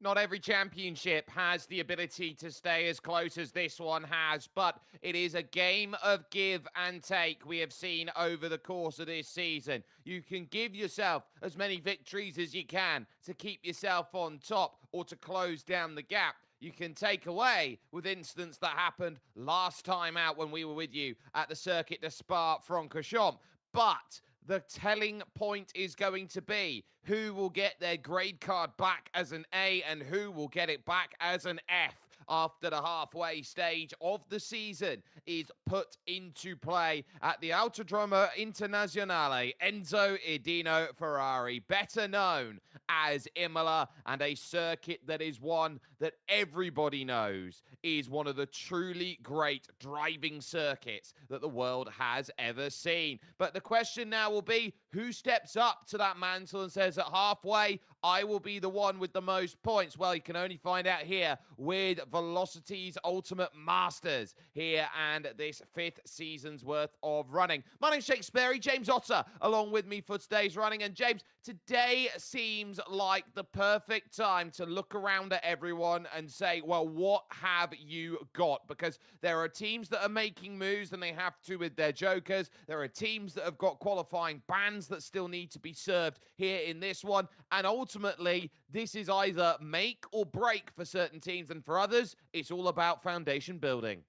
not every championship has the ability to stay as close as this one has, but it is a game of give and take we have seen over the course of this season. You can give yourself as many victories as you can to keep yourself on top or to close down the gap. You can take away with incidents that happened last time out when we were with you at the Circuit de Spa-Francorchamps. But the telling point is going to be who will get their grade card back as an A and who will get it back as an F after the halfway stage of the season is put into play at the Autodromo Internazionale Enzo Edino Ferrari, better known as Imola, and a circuit that is one that everybody knows is one of the truly great driving circuits that the world has ever seen. But the question now will be, who steps up to that mantle and says at halfway, I will be the one with the most points? Well, you can only find out here with Velocity's Ultimate Masters here and this 5th season's worth of running. My name's Shakespeare, James Otter, along with me for today's running. And James, today seems like the perfect time to look around at everyone and say, well, what have you got? Because there are teams that are making moves and they have to with their jokers. There are teams that have got qualifying bans that still need to be served here in this one. And ultimately, this is either make or break for certain teams, and for others, it's all about foundation building.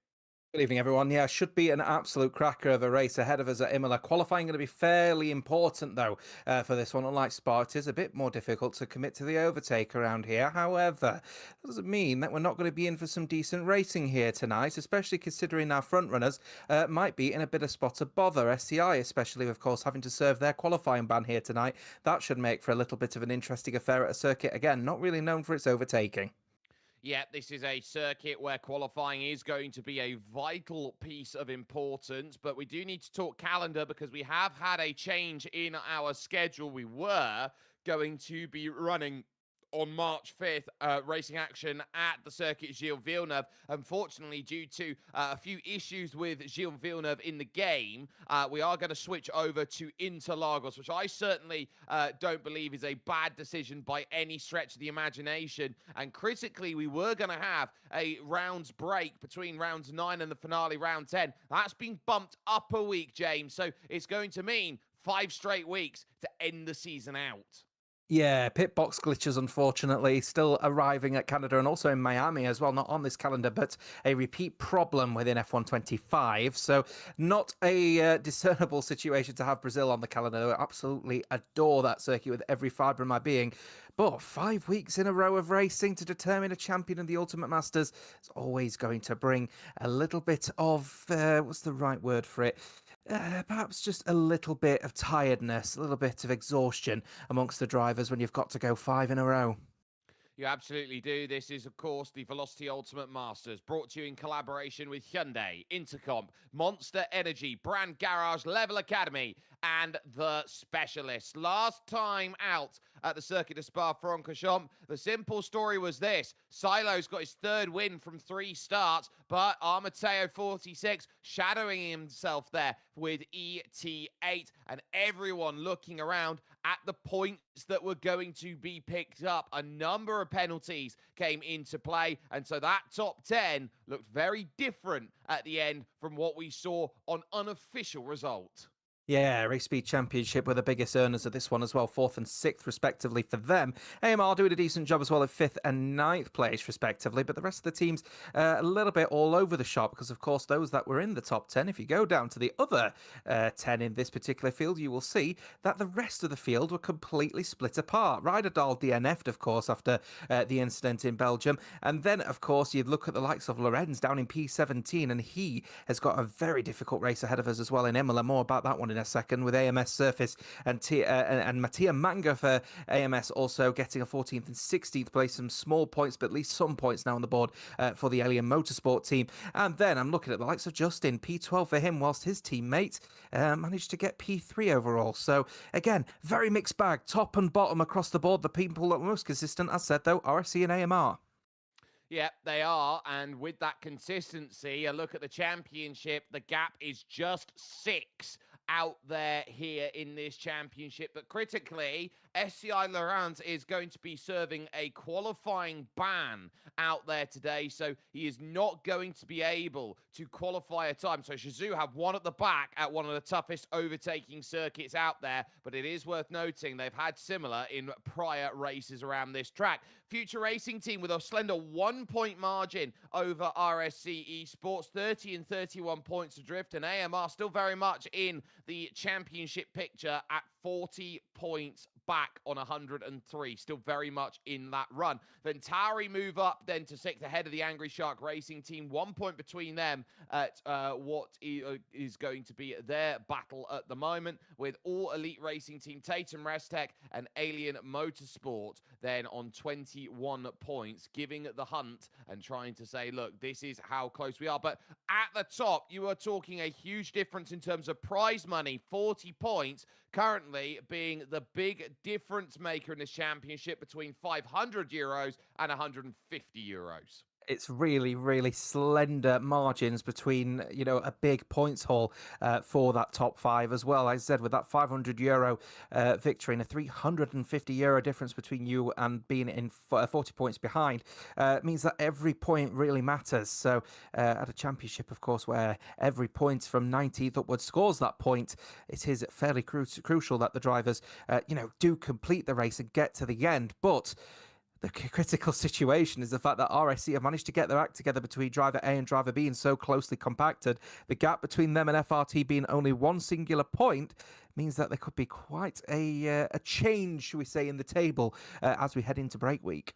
Good evening, everyone. Yeah, should be an absolute cracker of a race ahead of us at Imola. Qualifying going to be fairly important, though, for this one. Unlike Spa, it is a bit more difficult to commit to the overtake around here. However, that doesn't mean that we're not going to be in for some decent racing here tonight, especially considering our front runners might be in a bit of spot of bother. SCI, especially, of course, having to serve their qualifying ban here tonight. That should make for a little bit of an interesting affair at a circuit, again, not really known for its overtaking. Yeah, this is a circuit where qualifying is going to be a vital piece of importance, but we do need to talk calendar because we have had a change in our schedule. We were going to be running on March 5th, racing action at the circuit Gilles Villeneuve. Unfortunately, due to a few issues with Gilles Villeneuve in the game, we are going to switch over to Interlagos, which I certainly don't believe is a bad decision by any stretch of the imagination. And critically, we were going to have a rounds break between rounds 9 and the finale round 10. That's been bumped up a week, James. So it's going to mean 5 straight weeks to end the season out. Yeah, pit box glitches, unfortunately, still arriving at Canada and also in Miami as well. Not on this calendar, but a repeat problem within F125. So not a discernible situation to have Brazil on the calendar. I absolutely adore that circuit with every fibre of my being. But 5 weeks in a row of racing to determine a champion in the Ultimate Masters is always going to bring a little bit of, what's the right word for it? Perhaps just a little bit of tiredness, a little bit of exhaustion amongst the drivers when you've got to go 5 in a row. You absolutely do. This is, of course, the Velocity Ultimate Masters, brought to you in collaboration with Hyundai, Intercomp, Monster Energy, Brand Garage, Level Academy, and The Specialist. Last time out at the Circuit de Spa-Francorchamps, the simple story was this. Silo's got his 3rd win from 3 starts, but Armateo 46 shadowing himself there with ET8, and everyone looking around at the points that were going to be picked up. A number of penalties came into play, and so that top 10 looked very different at the end from what we saw on unofficial result. Yeah, Race Speed Championship were the biggest earners of this one as well, 4th and 6th respectively for them. AMR doing a decent job as well at 5th and 9th place respectively, but the rest of the teams a little bit all over the shop because, of course, those that were in the top 10, if you go down to the other 10 in this particular field, you will see that the rest of the field were completely split apart. Rijderdal DNF'd, of course, after the incident in Belgium, and then, of course, you'd look at the likes of Lorenz down in P17, and he has got a very difficult race ahead of us as well in Imola. More about that one in a second with AMS Surface and Mattia Manga for AMS also getting a 14th and 16th place. Some small points, but at least some points now on the board for the Alien Motorsport team. And then I'm looking at the likes of Justin, P12 for him, whilst his teammate managed to get P3 overall. So again, very mixed bag, top and bottom across the board. The people that were most consistent, as said though, RSC and AMR. Yeah, they are. And with that consistency, a look at the championship, the gap is just 6 out there here in this championship. But critically, SCI Laurent is going to be serving a qualifying ban out there today, so he is not going to be able to qualify a time. So Shizou have one at the back at one of the toughest overtaking circuits out there, but it is worth noting they've had similar in prior races around this track. Future Racing Team with a slender 1-point margin over RSC Esports, 30 and 31 points adrift, and AMR still very much in the championship picture at 40 points back on 103, still very much in that run. Ventari move up then to 6th ahead of the Angry Shark Racing Team, 1 point between them at what is going to be their battle at the moment, with All Elite Racing Team, Tatum Restec and Alien Motorsport then on 21 points, giving the hunt and trying to say, look, this is how close we are. But at the top, you are talking a huge difference in terms of prize money, 40 points, currently being the big difference maker in this championship between 500 euros and 150 euros. It's really, really slender margins between, a big points haul for that top 5 as well. As I said, with that 500 euro victory and a 350 euro difference between you and being in 40 points behind means that every point really matters. So at a championship, of course, where every point from 19th upwards scores that point, it is fairly crucial that the drivers, do complete the race and get to the end. But the critical situation is the fact that RSC have managed to get their act together between driver A and driver B and so closely compacted. The gap between them and FRT being only one singular point means that there could be quite a change, shall we say, in the table as we head into break week.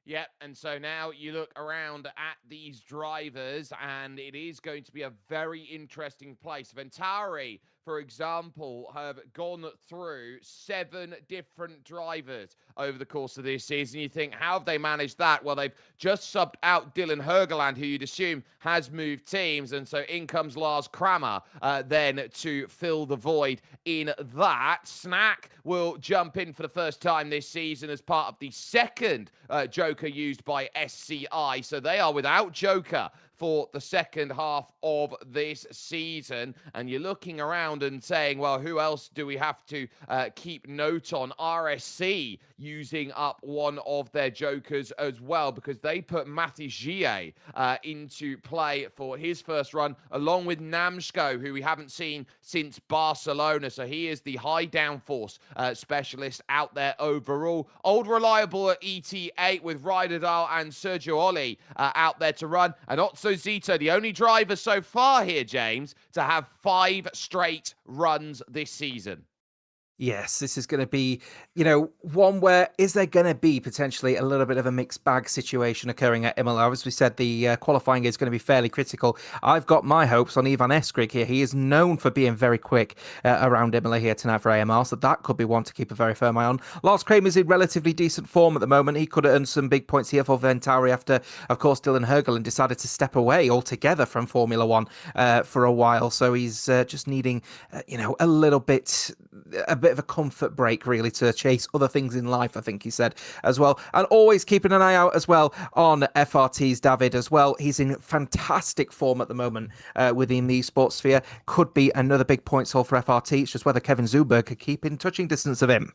Yep, and so now you look around at these drivers, and it is going to be a very interesting place. Ventari, for example, have gone through 7 different drivers over the course of this season. You think, how have they managed that? Well, they've just subbed out Dylan Hergeland, who you'd assume has moved teams, and so in comes Lars Kramer then to fill the void in that. Snack will jump in for the first time this season as part of the second Joker used by SCI, so they are without Joker for the second half of this season. And you're looking around and saying, well, who else do we have to keep note on? RSC using up one of their jokers as well, because they put Matty Gier into play for his first run, along with Namsko, who we haven't seen since Barcelona. So he is the high downforce specialist out there overall. Old reliable at ET8 with Ryder Dahl and Sergio Oli out there to run. And Otso Zito, the only driver so far here, James, to have 5 straight runs this season. Yes, this is going to be, one where is there going to be potentially a little bit of a mixed bag situation occurring at Imola? As we said, the qualifying is going to be fairly critical. I've got my hopes on Ivan Eskrig here. He is known for being very quick around Imola here tonight for AMR, so that could be one to keep a very firm eye on. Lars Kramer's in relatively decent form at the moment. He could have earned some big points here for Ventari after, of course, Dylan Hergeland decided to step away altogether from Formula One for a while. So he's just needing, a little bit of a comfort break, really, to chase other things in life, I think he said as well. And always keeping an eye out as well on FRT's David as well. He's in fantastic form at the moment within the sports sphere. Could be another big points haul for FRT. It's just whether Kevin Zuberg could keep in touching distance of him.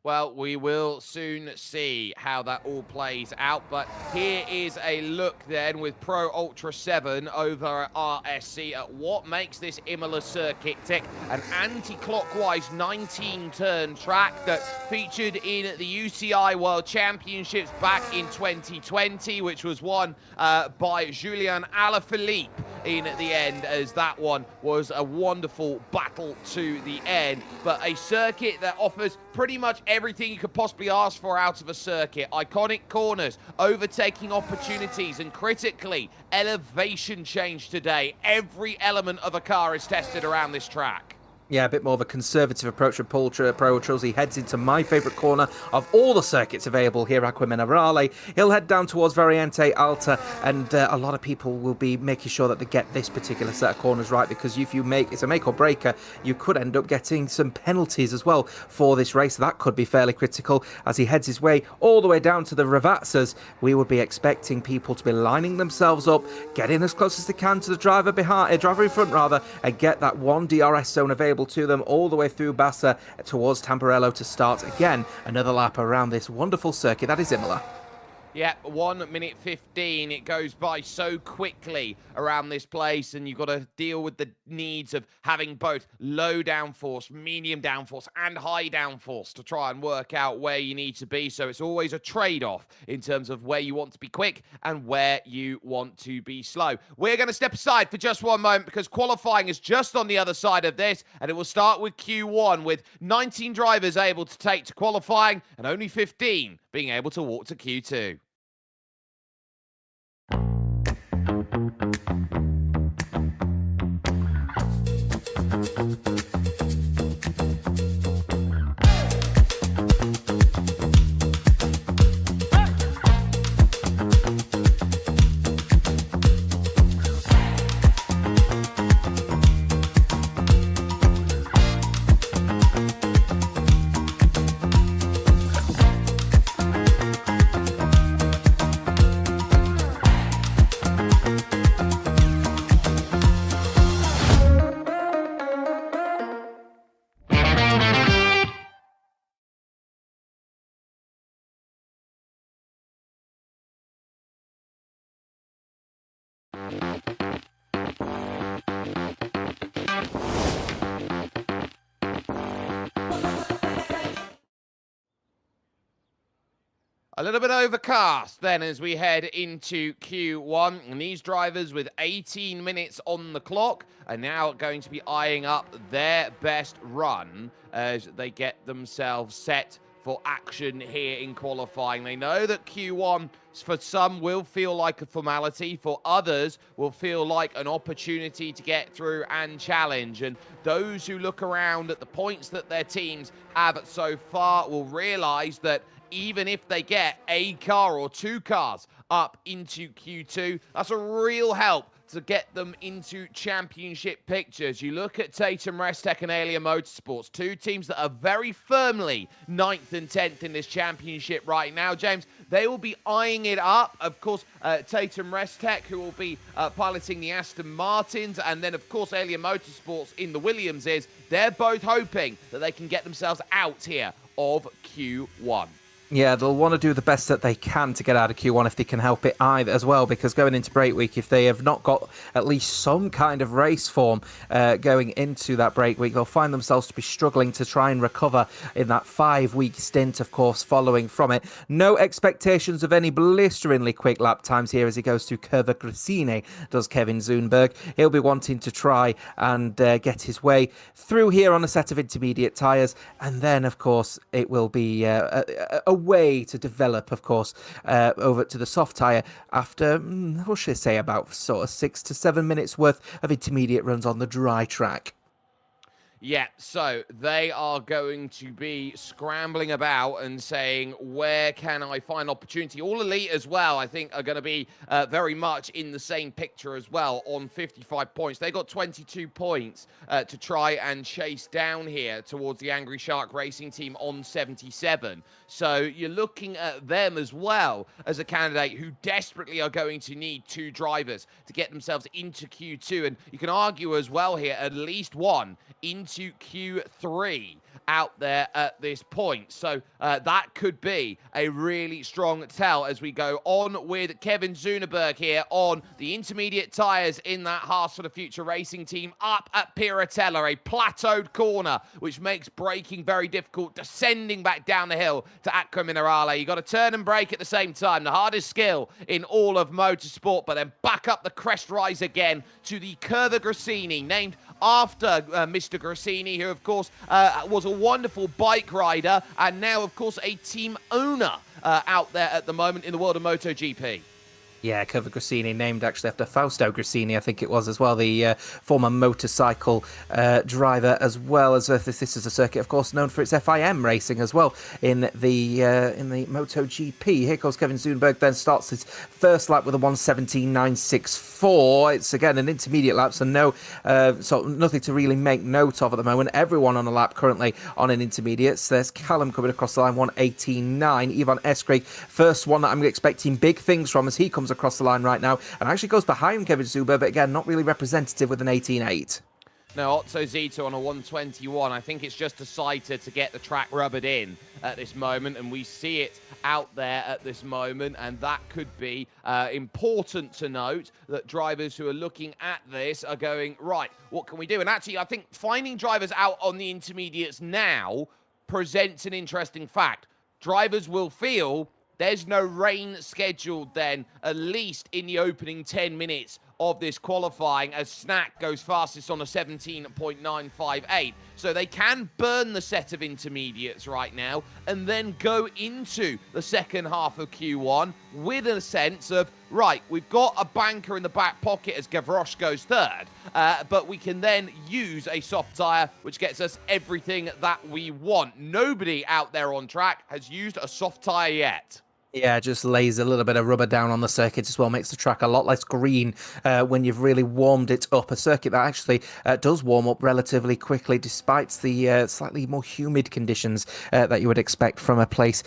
Well, we will soon see how that all plays out, but here is a look then with Pro Ultra 7 over at RSC at what makes this Imola circuit tick. An anti-clockwise 19-turn track that featured in the UCI World Championships back in 2020, which was won by Julian Alaphilippe in the end, as that one was a wonderful battle to the end. But a circuit that offers pretty much everything you could possibly ask for out of a circuit. Iconic corners, overtaking opportunities, and critically, elevation change today. Every element of a car is tested around this track. Yeah, a bit more of a conservative approach from Paul Pro. He heads into my favourite corner of all the circuits available here, Acqua Minerale. He'll head down towards Variante Alta, and a lot of people will be making sure that they get this particular set of corners right, because if you it's a make or breaker, you could end up getting some penalties as well for this race. That could be fairly critical as he heads his way all the way down to the Ravazzas. We would be expecting people to be lining themselves up, getting as close as they can to the driver in front rather, and get that one DRS zone available to them all the way through Bassa towards Tamburello to start again another lap around this wonderful circuit that is Imola. Yeah, 1 minute 15. It goes by so quickly around this place, and you've got to deal with the needs of having both low downforce, medium downforce, and high downforce to try and work out where you need to be. So it's always a trade-off in terms of where you want to be quick and where you want to be slow. We're going to step aside for just one moment because qualifying is just on the other side of this, and it will start with Q1 with 19 drivers able to take to qualifying and only 15 being able to walk to Q2. A little bit overcast then as we head into Q1, and these drivers with 18 minutes on the clock are now going to be eyeing up their best run as they get themselves set for action here in qualifying. They know that Q1 for some will feel like a formality, for others will feel like an opportunity to get through and challenge, and those who look around at the points that their teams have so far will realize that even if they get a car or two cars up into Q2, that's a real help to get them into championship pictures. You look at Tatum Restec and Alia Motorsports, two teams that are very firmly 9th and 10th in this championship right now. James, they will be eyeing it up. Of course, Tatum Restec, who will be piloting the Aston Martins, and then, of course, Alia Motorsports in the Williamses. They're both hoping that they can get themselves out here of Q1. Yeah, they'll want to do the best that they can to get out of Q1 if they can help it either as well, because going into break week, if they have not got at least some kind of race form going into that break week, they'll find themselves to be struggling to try and recover in that 5-week stint, of course, following from it. No expectations of any blisteringly quick lap times here as he goes to Curva Gracine, does Kevin Zunberg. He'll be wanting to try and get his way through here on a set of intermediate tyres, and then, of course, it will be a way to develop, of course, over to the soft tyre after, what should I say, about sort of 6 to 7 minutes worth of intermediate runs on the dry track. Yeah, so they are going to be scrambling about and saying, where can I find opportunity? All Elite as well, I think, are going to be very much in the same picture as well on 55 points. They got 22 points to try and chase down here towards the Angry Shark Racing team on 77. So you're looking at them as well as a candidate who desperately are going to need two drivers to get themselves into Q2. And you can argue as well here, at least one into Q3 out there at this point. So that could be a really strong tell as we go on with Kevin Zunberg here on the intermediate tyres in that Haas for the Future Racing team up at Piratella, a plateaued corner, which makes braking very difficult, descending back down the hill to Acqua Minerale. You got to turn and brake at the same time, the hardest skill in all of motorsport, but then back up the crest rise again to the Curva Gracine, named after Mr. Gracine, who, of course, was a wonderful bike rider and now, of course, a team owner out there at the moment in the world of MotoGP. Yeah, Curva Grassini, named actually after Fausto Grassini, I think it was as well, the former motorcycle driver, as well as this is a circuit, of course, known for its FIM racing as well in the MotoGP. Here goes Kevin Zoonberg, then starts his first lap with a 1:17.964. It's again an intermediate lap, so nothing to really make note of at the moment. Everyone on a lap currently on an intermediate. So there's Callum coming across the line, 1:18.9. Ivan Eskrig, first one that I'm expecting big things from as he comes across the line right now and actually goes behind Kevin Zuber, but again, not really representative with an 18.8. No, Otto Zito on a 1:21. I think it's just decided to get the track rubbered in at this moment, and we see it out there at this moment, and that could be important to note that drivers who are looking at this are going, right, what can we do? And actually, I think finding drivers out on the intermediates now presents an interesting fact. Drivers will feel there's no rain scheduled then, at least in the opening 10 minutes of this qualifying, as Snack goes fastest on a 17.958. So they can burn the set of intermediates right now and then go into the second half of Q1 with a sense of, right, we've got a banker in the back pocket as Gavroche goes third, but we can then use a soft tyre, which gets us everything that we want. Nobody out there on track has used a soft tyre yet. Yeah, just lays a little bit of rubber down on the circuit as well, makes the track a lot less green when you've really warmed it up. A circuit that actually does warm up relatively quickly, despite the slightly more humid conditions that you would expect from a place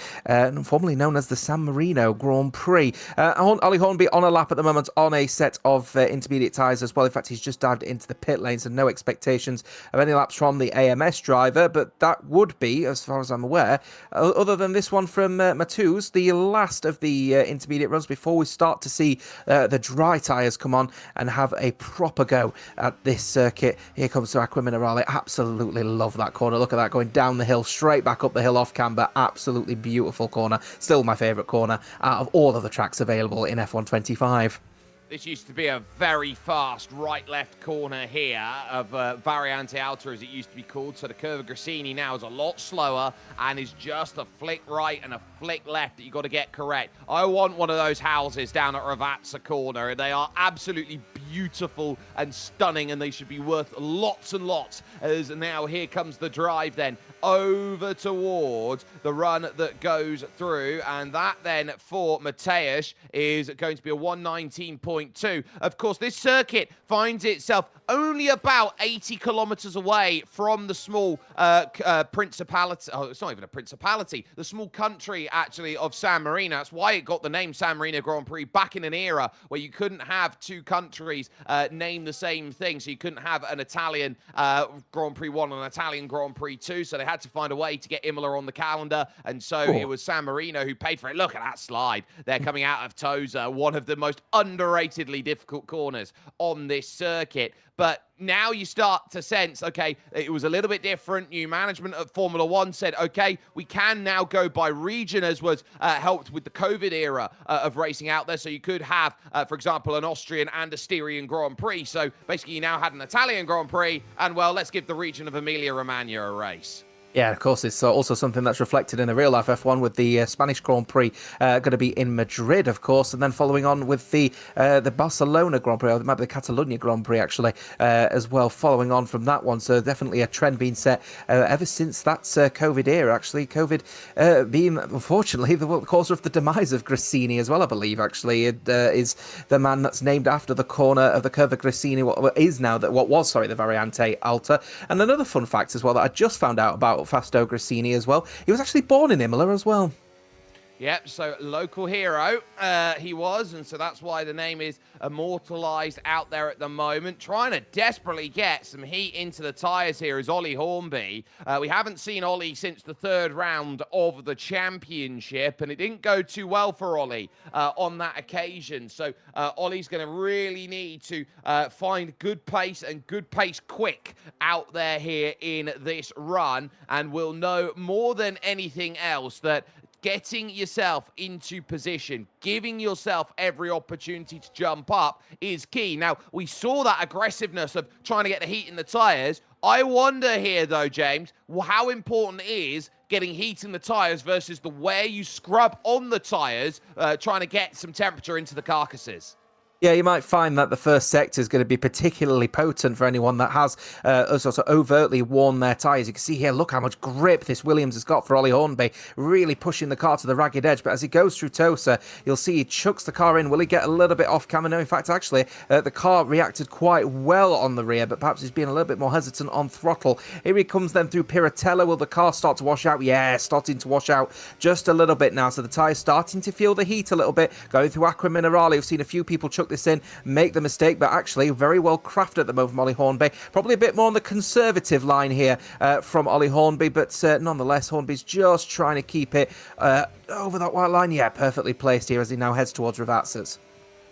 formerly known as the San Marino Grand Prix. Ollie Hornby on a lap at the moment on a set of intermediate tyres as well. In fact, he's just dived into the pit lane, so no expectations of any laps from the AMS driver, but that would be, as far as I'm aware, other than this one from Matthews, the last of the intermediate runs before we start to see the dry tyres come on and have a proper go at this circuit. Here comes Aqua Minerale. Absolutely love that corner. Look at that, going down the hill, straight back up the hill off camber. Absolutely beautiful corner. Still my favourite corner out of all of the tracks available in F125. This used to be a very fast right-left corner here of Variante Alta, as it used to be called. So the Curva Grassini now is a lot slower and is just a flick right and a flick left that you got to get correct. I want one of those houses down at Ravazza corner. They are absolutely beautiful and stunning, and they should be worth lots and lots. As now here comes the drive then over towards the run that goes through, and that then for Mateusz is going to be a 1:19.2. Of course, this circuit finds itself only about 80 kilometers away from the small principality. Oh, it's not even a principality. The small country, actually, of San Marino. That's why it got the name San Marino Grand Prix back in an era where you couldn't have two countries name the same thing. So you couldn't have an Italian Grand Prix 1 and an Italian Grand Prix 2. So they had to find a way to get Imola on the calendar. And so it was San Marino who paid for it. Look at that slide. They're coming out of Tosa, one of the most underratedly difficult corners on this circuit. But now you start to sense, okay, it was a little bit different. New management at Formula One said, okay, we can now go by region, as was helped with the COVID era of racing out there. So you could have, for example, an Austrian and a Styrian Grand Prix. So basically you now had an Italian Grand Prix, and well, let's give the region of Emilia-Romagna a race. Yeah, of course, it's also something that's reflected in a real-life F1 with the Spanish Grand Prix going to be in Madrid, of course, and then following on with the Barcelona Grand Prix, or it might be the Catalonia Grand Prix, actually, as well, following on from that one. So definitely a trend being set ever since that COVID era, actually. COVID being, unfortunately, the cause of the demise of Grassini as well, I believe, actually. It is the man that's named after the corner of the Curva Grassini, what was the Variante Alta. And another fun fact as well that I just found out about Fausto Grassini as well. He was actually born in Imola as well. Yep, so local hero he was, and so that's why the name is immortalised out there at the moment. Trying to desperately get some heat into the tyres here is Ollie Hornby. We haven't seen Ollie since the third round of the championship, and it didn't go too well for Ollie on that occasion. So Ollie's going to really need to find good pace and good pace quick out there here in this run, and we'll know more than anything else that getting yourself into position, giving yourself every opportunity to jump up is key. Now, we saw that aggressiveness of trying to get the heat in the tyres I wonder here, though, James, how important is getting heat in the tyres versus the way you scrub on the tyres, trying to get some temperature into the carcasses? Yeah, you might find that the first sector is going to be particularly potent for anyone that has sort of overtly worn their tyres. You can see here, look how much grip this Williams has got for Ollie Hornby, really pushing the car to the ragged edge. But as he goes through Tosa, you'll see he chucks the car in. Will he get a little bit off camera? No, in fact, actually, the car reacted quite well on the rear, but perhaps he's being a little bit more hesitant on throttle. Here he comes then through Piratella. Will the car start to wash out? Yeah, starting to wash out just a little bit now. So the tyres starting to feel the heat a little bit. Going through Aqua Minerale, we've seen a few people chuck this in, make the mistake, but actually very well crafted at the moment from Ollie Hornby. Probably a bit more on the conservative line here from Ollie Hornby, but nonetheless, Hornby's just trying to keep it over that white line. Yeah, perfectly placed here as he now heads towards Ravatsas.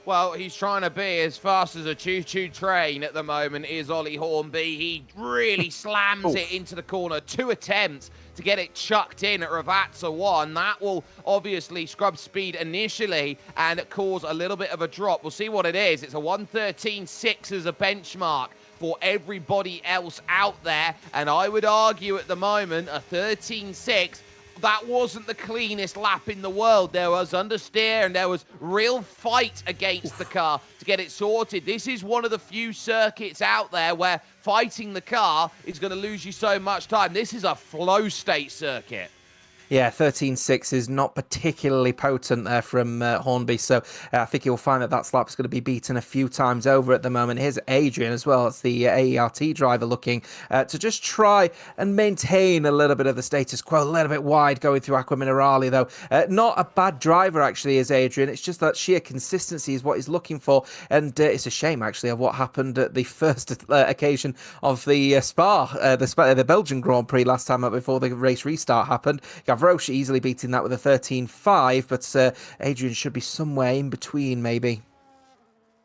Well, he's trying to be as fast as a choo-choo train at the moment, is Ollie Hornby. He really slams it into the corner. 2 attempts to get it chucked in at Ravatsas 1. That will obviously scrub speed initially and cause a little bit of a drop. We'll see what it is. It's a 1:13.6 as a benchmark for everybody else out there. And I would argue at the moment, a 13.6, that wasn't the cleanest lap in the world. There was understeer and there was real fight against the car to get it sorted. This is one of the few circuits out there where fighting the car is going to lose you so much time. This is a flow state circuit. Yeah, 13.6 is not particularly potent there from Hornby, so I think you'll find that that lap's going to be beaten a few times over at the moment. Here's Adrian as well. It's the AERT driver looking to just try and maintain a little bit of the status quo, a little bit wide going through Aqua Minerale, though. Not a bad driver, actually, is Adrian. It's just that sheer consistency is what he's looking for, and it's a shame, actually, of what happened at the first occasion of the Spa, the Belgian Grand Prix last time before the race restart happened. Roche easily beating that with a 13.5, but Adrian should be somewhere in between, maybe.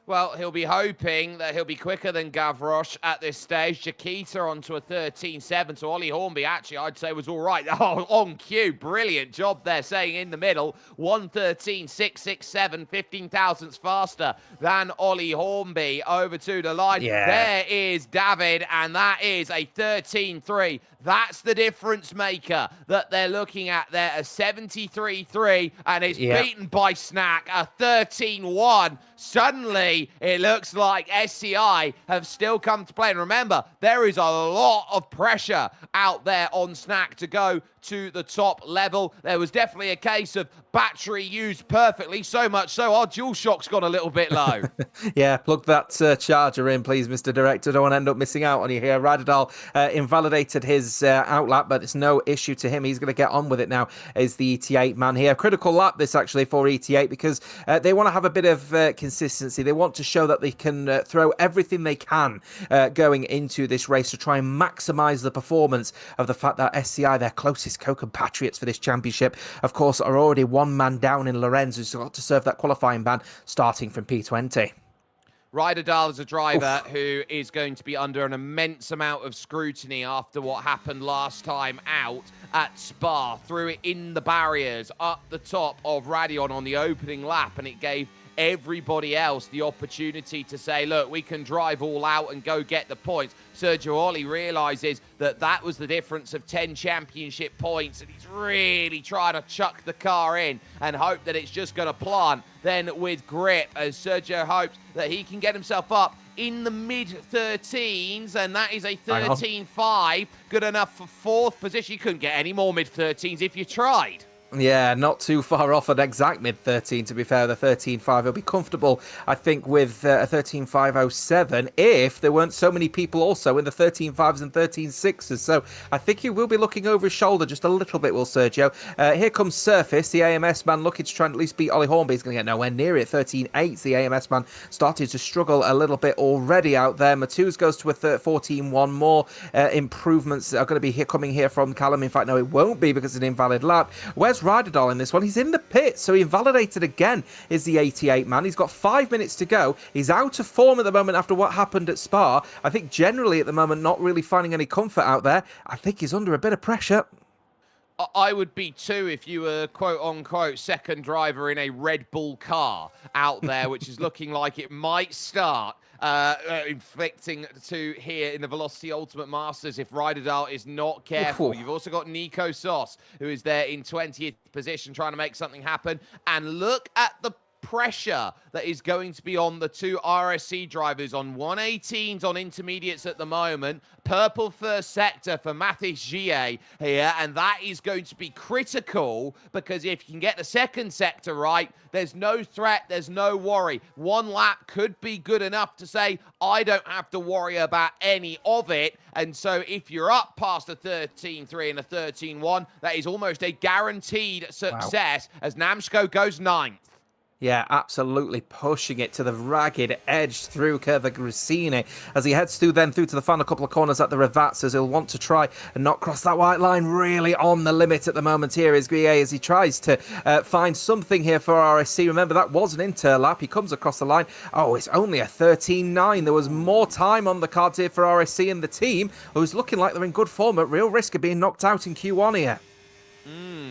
Well, he'll be hoping that he'll be quicker than Gavroche at this stage. Chiquita onto a 13.7, so Ollie Hornby actually, I'd say, was all right. Oh, on cue, brilliant job there, saying in the middle, 1:13.667, 15 thousandths faster than Ollie Hornby over to the line. Yeah. There is David, and that is a 13.3. That's the difference maker that they're looking at there, a 73.3, and it's beaten by Snack, a 13.1. Suddenly, it looks like SCI have still come to play. And remember, there is a lot of pressure out there on Snack to go to the top level. There was definitely a case of battery used perfectly, so much so our DualShock's got a little bit low. Yeah, plug that charger in, please, Mr. Director. Don't want to end up missing out on you here. Radadal invalidated his outlap, but it's no issue to him. He's going to get on with it now, is the ET8 man here. Critical lap, this actually, for ET8, because they want to have a bit of consistency. They want to show that they can throw everything they can going into this race to try and maximise the performance of the fact that SCI, their closest co-compatriots for this championship, of course, are already one man down in Lorenz, who's got to serve that qualifying ban starting from P20. Ryderdal is a driver who is going to be under an immense amount of scrutiny after what happened last time out at Spa. Threw it in the barriers up the top of Radion on the opening lap, and it gave everybody else the opportunity to say, look, we can drive all out and go get the points. Sergio Olli realises that that was the difference of 10 championship points, and he's really trying to chuck the car in and hope that it's just going to plant then with grip, as Sergio hopes that he can get himself up in the mid-13s, and that is a 13.5, good enough for fourth position. You couldn't get any more mid-13s if you tried. Yeah, not too far off an exact mid-13, to be fair. The 13.5, he'll be comfortable, I think, with a 13.507 if there weren't so many people also in the 13.5s and 13.6s. So I think he will be looking over his shoulder just a little bit, will Sergio. Here comes Surface, the AMS man, looking to try and at least beat Ollie Hornby. He's going to get nowhere near it. 13.8, the AMS man started to struggle a little bit already out there. Matuz goes to a 14.1. More improvements are going to be coming here from Callum. In fact, no, it won't be because it's an invalid lap. Where's Ryderdal in this one? He's in the pit, so he invalidated again, is the 88 man. He's got 5 minutes to go. He's out of form at the moment after what happened at Spa. I think generally at the moment not really finding any comfort out there. I think he's under a bit of pressure. I would be too if you were quote-unquote second driver in a Red Bull car out there, which is looking like it might start inflicting to here in the Velocity Ultimate Masters if Ryderdal is not careful. You've also got Nico Sauce, who is there in 20th position trying to make something happen. And look at the pressure that is going to be on the two RSC drivers on 118s on intermediates at the moment. Purple first sector for Mathis Gie here, and that is going to be critical because if you can get the second sector right, there's no threat, there's no worry. One lap could be good enough to say, I don't have to worry about any of it. And so if you're up past a 13-3 and a 13-1, that is almost a guaranteed success as Namsko goes 9th. Yeah, absolutely pushing it to the ragged edge through Curva Grissini as he heads through to the final couple of corners at the Ravats as he'll want to try and not cross that white line. Really on the limit at the moment here is Guillet as he tries to find something here for RSC. Remember, that was an interlap. He comes across the line. Oh, it's only a 13-9. There was more time on the cards here for RSC and the team, who's looking like they're in good form at real risk of being knocked out in Q1 here.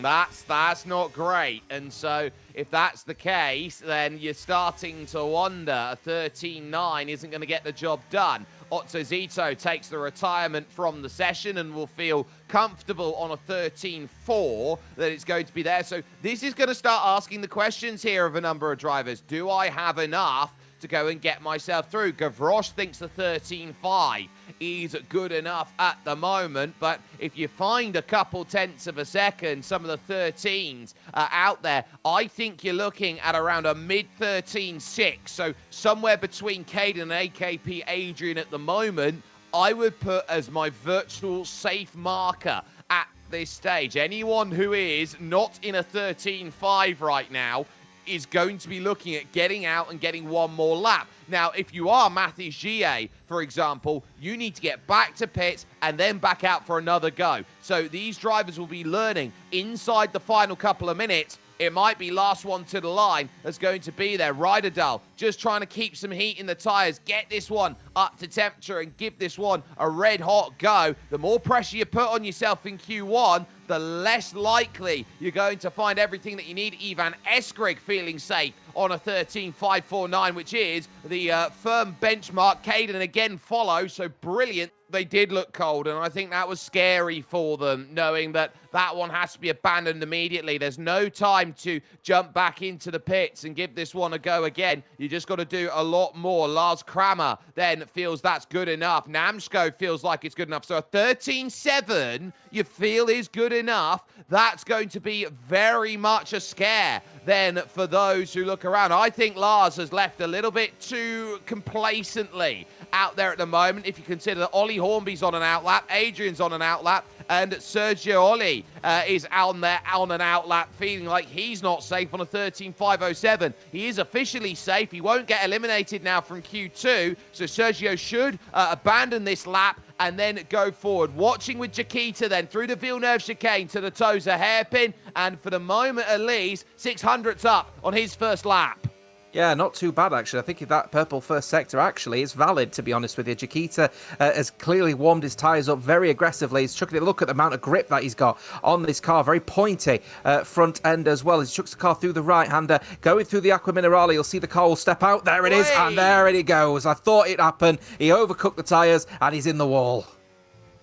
That's not great. And so if that's the case, then you're starting to wonder a 13-9 isn't going to get the job done. Otto Zito takes the retirement from the session and will feel comfortable on a 13-4 that it's going to be there. So this is going to start asking the questions here of a number of drivers. Do I have enough to go and get myself through? Gavroche thinks the 13-5 is good enough at the moment, but if you find a couple tenths of a second, some of the 13s out there, I think you're looking at around a mid-13-6, so somewhere between Caden and AKP Adrian at the moment, I would put as my virtual safe marker at this stage. Anyone who is not in a 13-5 right now is going to be looking at getting out and getting one more lap. Now, if you are Mathis Gie, for example, you need to get back to pits and then back out for another go. So these drivers will be learning inside the final couple of minutes. It might be last one to the line that's going to be there. Ryderdal just trying to keep some heat in the tyres, get this one up to temperature and give this one a red hot go. The more pressure you put on yourself in Q1, the less likely you're going to find everything that you need. Ivan Eskrig feeling safe on a 13.549, which is the firm benchmark. Caden again follows, so brilliant. They did look cold, and I think that was scary for them, knowing that that one has to be abandoned immediately. There's no time to jump back into the pits and give this one a go again. You just got to do a lot more. Lars Kramer then feels that's good enough. Namsko feels like it's good enough. So a 13-7 you feel is good enough. That's going to be very much a scare then for those who look around. I think Lars has left a little bit too complacently out there at the moment. If you consider that Ollie Hornby's on an outlap, Adrian's on an outlap, and Sergio Ollie is out there on an outlap feeling like he's not safe on a 13.507. He is officially safe. He won't get eliminated now from Q2, so Sergio should abandon this lap and then go forward. Watching with Jaquita then through the Villeneuve chicane to the Toza hairpin, and for the moment at least, 600's up on his first lap. Yeah, not too bad, actually. I think that purple first sector actually is valid, to be honest with you. Jaquita has clearly warmed his tyres up very aggressively. He's chucking it. Look at the amount of grip that he's got on this car. Very pointy front end as well. He chucks the car through the right-hander, going through the Aqua Minerale. You'll see the car will step out. There it is, and there it goes. I thought it happened. He overcooked the tyres, and he's in the wall.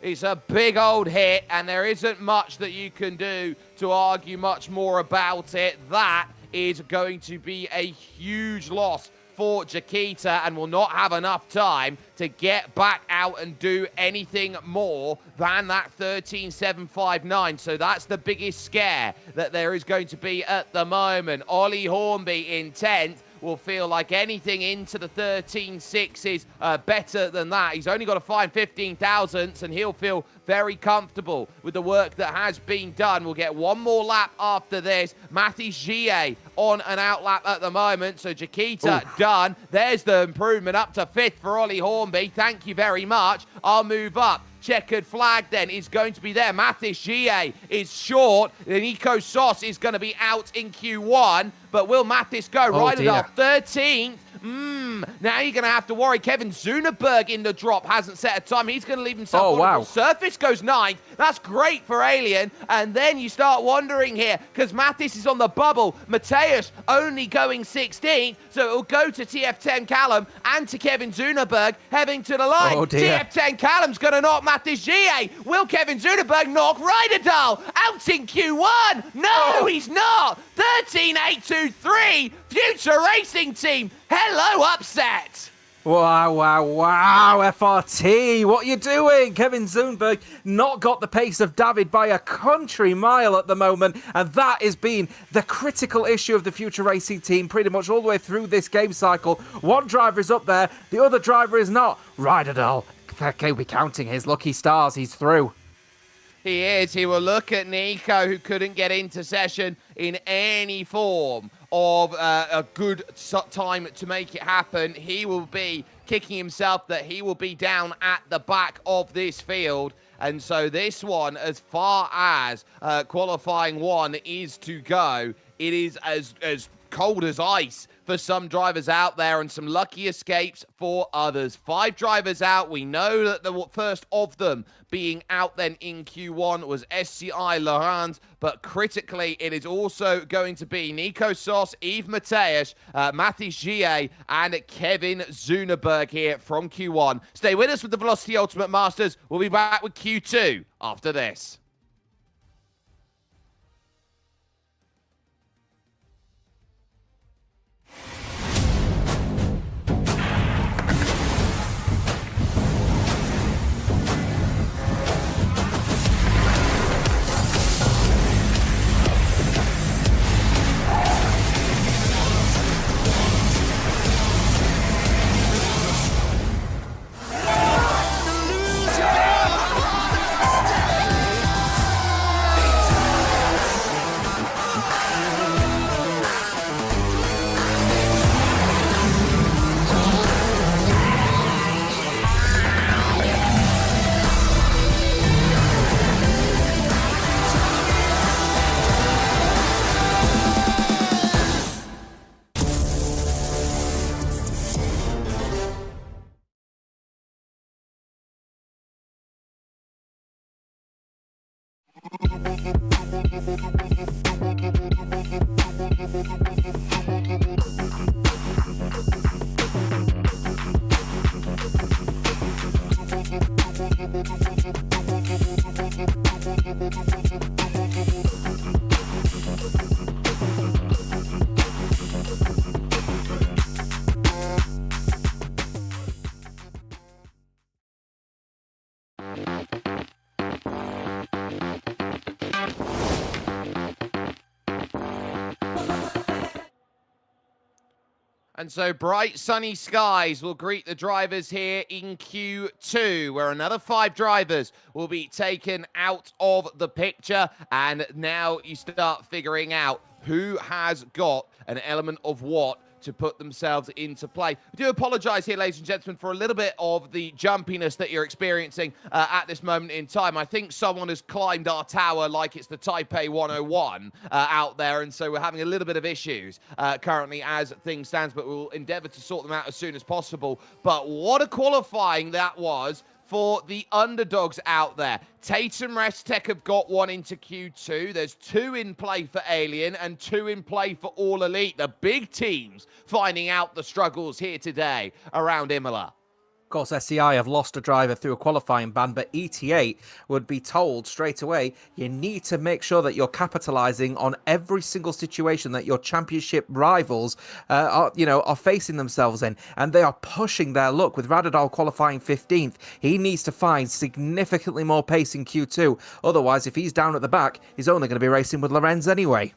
It's a big old hit, and there isn't much that you can do to argue much more about it. That is going to be a huge loss for Jaquita and will not have enough time to get back out and do anything more than that 13.759. So that's the biggest scare that there is going to be at the moment. Ollie Hornby in 10th will feel like anything into the 13.6 is better than that. He's only got to find 15 thousandths and he'll feel very comfortable with the work that has been done. We'll get one more lap after this. Mathis Gie on an outlap at the moment. So Jaquita done. There's the improvement up to 5th for Ollie Hornby. Thank you very much. I'll move up. Checkered flag then is going to be there. Mathis Gie is short. Nico Sauce is going to be out in Q1. But will Mathis go? Ryderdal 13th. Now you're going to have to worry. Kevin Zuneberg in the drop hasn't set a time. He's going to leave himself vulnerable. Surface goes 9th. That's great for Alien. And then you start wondering here, because Mathis is on the bubble. Mateus only going 16th. So it'll go to TF10 Callum and to Kevin Zuneberg heading to the line. Oh, dear. TF10 Callum's going to knock Mathis GA. Will Kevin Zuneberg knock Ryderdahl out in Q1? No, he's not. 13.823. Future Racing Team. Hello, upset. Wow, wow, wow, FRT, what are you doing? Kevin Zunberg not got the pace of David by a country mile at the moment, and that has been the critical issue of the Future Racing Team pretty much all the way through this game cycle. One driver is up there, the other driver is not. Ryderdahl, okay, we're counting his lucky stars, he's through. He is. He will look at Nico, who couldn't get into session in any form of a good time to make it happen. He will be kicking himself that he will be down at the back of this field. And so this one, as far as qualifying 1 is to go, it is as cold as ice for some drivers out there and some lucky escapes for others. 5 drivers out. We know that the first of them being out then in Q1 was SCI Laurent, but critically it is also going to be Nico Sos, Yves Mateus, Mathis Gia, and Kevin Zuneberg here from Q1. Stay with us with the Velocity Ultimate Masters. We'll be back with Q2 after this. And so bright sunny skies will greet the drivers here in Q2, where another 5 drivers will be taken out of the picture. And now you start figuring out who has got an element of what to put themselves into play. I do apologize here, ladies and gentlemen, for a little bit of the jumpiness that you're experiencing at this moment in time. I think someone has climbed our tower like it's the Taipei 101 out there, and so we're having a little bit of issues currently as things stand, but we'll endeavor to sort them out as soon as possible. But what a qualifying that was for the underdogs out there. Tatum Restec have got one into Q2. There's 2 in play for Alien and 2 in play for All Elite. The big teams finding out the struggles here today around Imola. Of course, SCI have lost a driver through a qualifying ban, but ETA would be told straight away, you need to make sure that you're capitalising on every single situation that your championship rivals are facing themselves in. And they are pushing their luck with Ryderdahl qualifying 15th. He needs to find significantly more pace in Q2. Otherwise, if he's down at the back, he's only going to be racing with Lorenz anyway.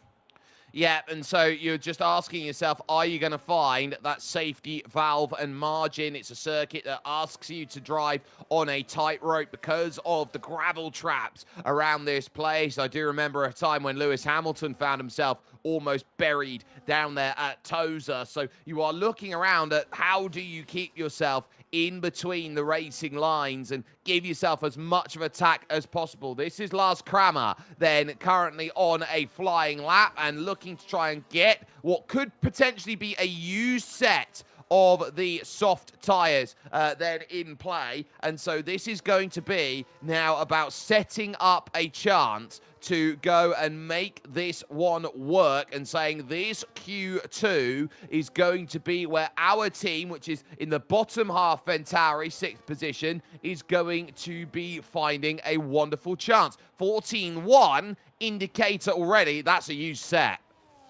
Yeah, and so you're just asking yourself, are you going to find that safety valve and margin? It's a circuit that asks you to drive on a tightrope because of the gravel traps around this place. I do remember a time when Lewis Hamilton found himself almost buried down there at Tosa. So you are looking around at how do you keep yourself in between the racing lines and give yourself as much of attack as possible. This is Lars Kramer then currently on a flying lap and looking to try and get what could potentially be a used set of the soft tyres then in play. And so this is going to be now about setting up a chance to go and make this one work, and saying this Q2 is going to be where our team, which is in the bottom half, Ventari, 6th position, is going to be finding a wonderful chance. 14-1 indicator already. That's a huge set.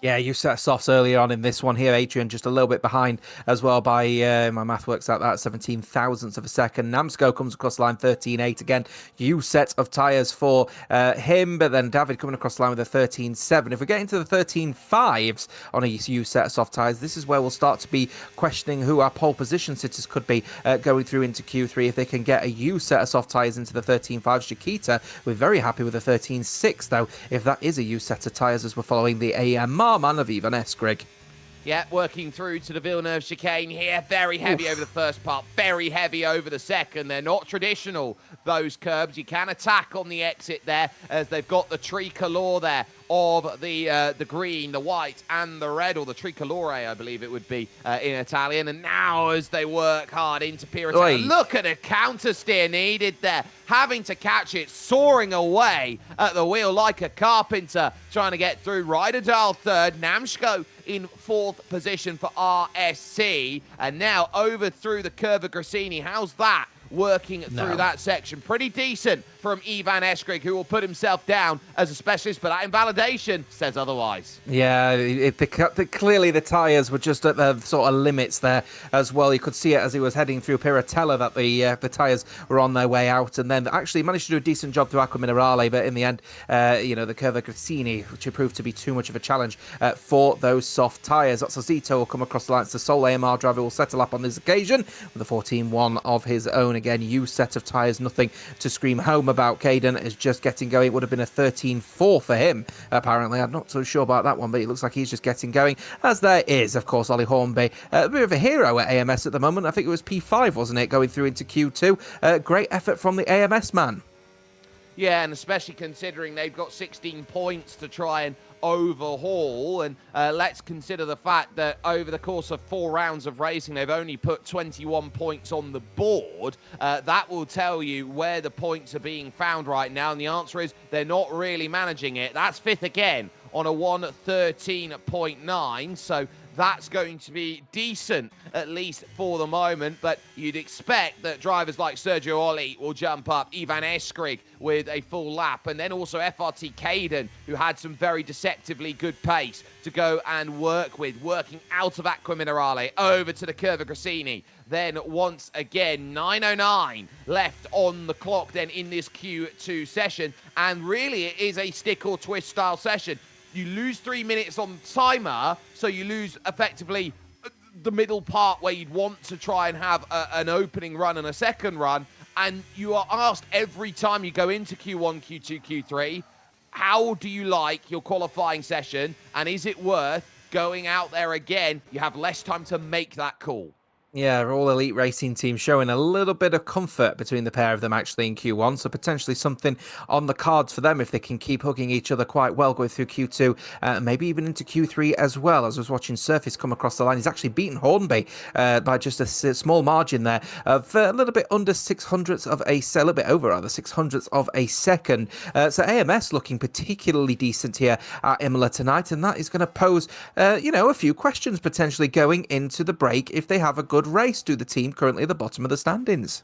Yeah, you set softs earlier on in this one here. Adrian just a little bit behind as well by, my math works out that 17 thousandths of a second. Namsco comes across the line 13.8 again. U set of tyres for him, but then David coming across the line with a 13.7. If we get into the 13.5s on a U set of soft tyres, this is where we'll start to be questioning who our pole position sitters could be going through into Q3. If they can get a U set of soft tyres into the 13.5s, Chiquita, we're very happy with a 13.6 though, if that is a U set of tyres, as we're following the AMR man of Ivan Eskrig. Yeah, working through to the Villeneuve chicane here. Very heavy over the first part, very heavy over the second. They're not traditional, those curbs. You can attack on the exit there, as they've got the tricolor there of the green, the white, and the red, or the tricolore, I believe it would be in Italian. And now as they work hard into Piratella, look at the counter steer needed there. Having to catch it, soaring away at the wheel like a carpenter, trying to get through. Ryderdal third, Namshko in 4th position for RSC. And now over through the curve of Grassini. How's that working through that section? Pretty decent from Ivan Eskrig, who will put himself down as a specialist, but that invalidation says otherwise. Yeah, clearly the tyres were just at the sort of limits there as well. You could see it as he was heading through Piratella that the tyres were on their way out, and then actually managed to do a decent job through Aqua Minerale, but in the end, the Curva Grassini, which proved to be too much of a challenge for those soft tyres. Otsazito will come across the line. The sole AMR driver will settle up on this occasion with a 14.1 of his own. Again, U set of tyres, nothing to scream home about. Caden is just getting going. It would have been a 13.4 for him, apparently. I'm not so sure about that one, but it looks like he's just getting going. As there is, of course, Ollie Hornby, a bit of a hero at AMS at the moment. I think it was P5, wasn't it, going through into Q2. Great effort from the AMS man. Yeah, and especially considering they've got 16 points to try and overhaul. And let's consider the fact that over the course of 4 rounds of racing, they've only put 21 points on the board. That will tell you where the points are being found right now. And the answer is they're not really managing it. That's 5th again on a 113.9. So that's going to be decent, at least for the moment. But you'd expect that drivers like Sergio Olli will jump up, Ivan Eskrig with a full lap, and then also FRT Caden, who had some very deceptively good pace to go and work with, working out of Aqua Minerale over to the Curva Grassini. Then once again, 9:09 left on the clock then in this Q2 session. And really it is a stick or twist style session. You lose 3 minutes on timer, so you lose effectively the middle part where you'd want to try and have an opening run and a second run. And you are asked every time you go into Q1, Q2, Q3, how do you like your qualifying session? And is it worth going out there again? You have less time to make that call. Yeah, all elite racing teams showing a little bit of comfort between the pair of them actually in Q1, so potentially something on the cards for them if they can keep hugging each other quite well going through Q2, maybe even into Q3 as well. As I was watching Surface come across the line, he's actually beaten Hornby by just a small margin there of a little bit under 600ths of a little bit over rather 600ths of a second. So AMS looking particularly decent here at Imola tonight, and that is going to pose a few questions potentially going into the break if they have a good race to the team currently at the bottom of the standings.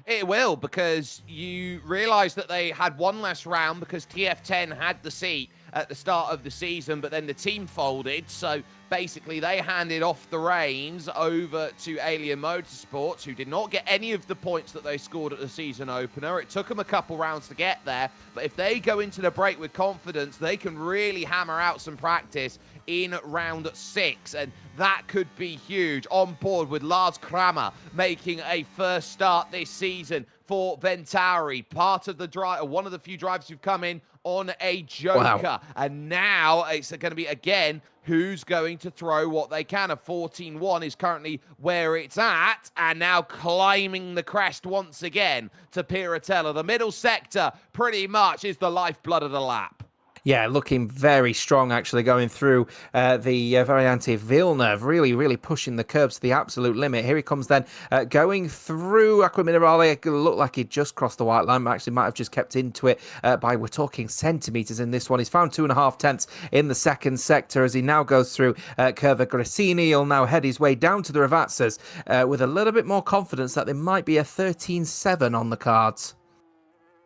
It will, because you realise that they had one less round because TF10 had the seat at the start of the season, but then the team folded. So basically they handed off the reins over to Alien Motorsports, who did not get any of the points that they scored at the season opener. It took them a couple rounds to get there, but if they go into the break with confidence, they can really hammer out some practice in round 6, and that could be huge. On board with Lars Kramer making a first start this season for Ventari, part of the drive, one of the few drivers who've come in on a Joker. Wow. And now it's going to be, again, who's going to throw what they can. A 14-1 is currently where it's at, and now climbing the crest once again to Piratella. The middle sector pretty much is the lifeblood of the lap. Yeah, looking very strong, actually, going through the Variante Villeneuve, really pushing the curbs to the absolute limit. Here he comes then, going through Acqua Minerale. It looked like he just crossed the white line, but actually might have just kept into it by, we're talking centimetres in this one. He's found 2.5 tenths in the second sector as he now goes through Curva Grassini. He'll now head his way down to the Ravazzas with a little bit more confidence that there might be a 13.7 on the cards.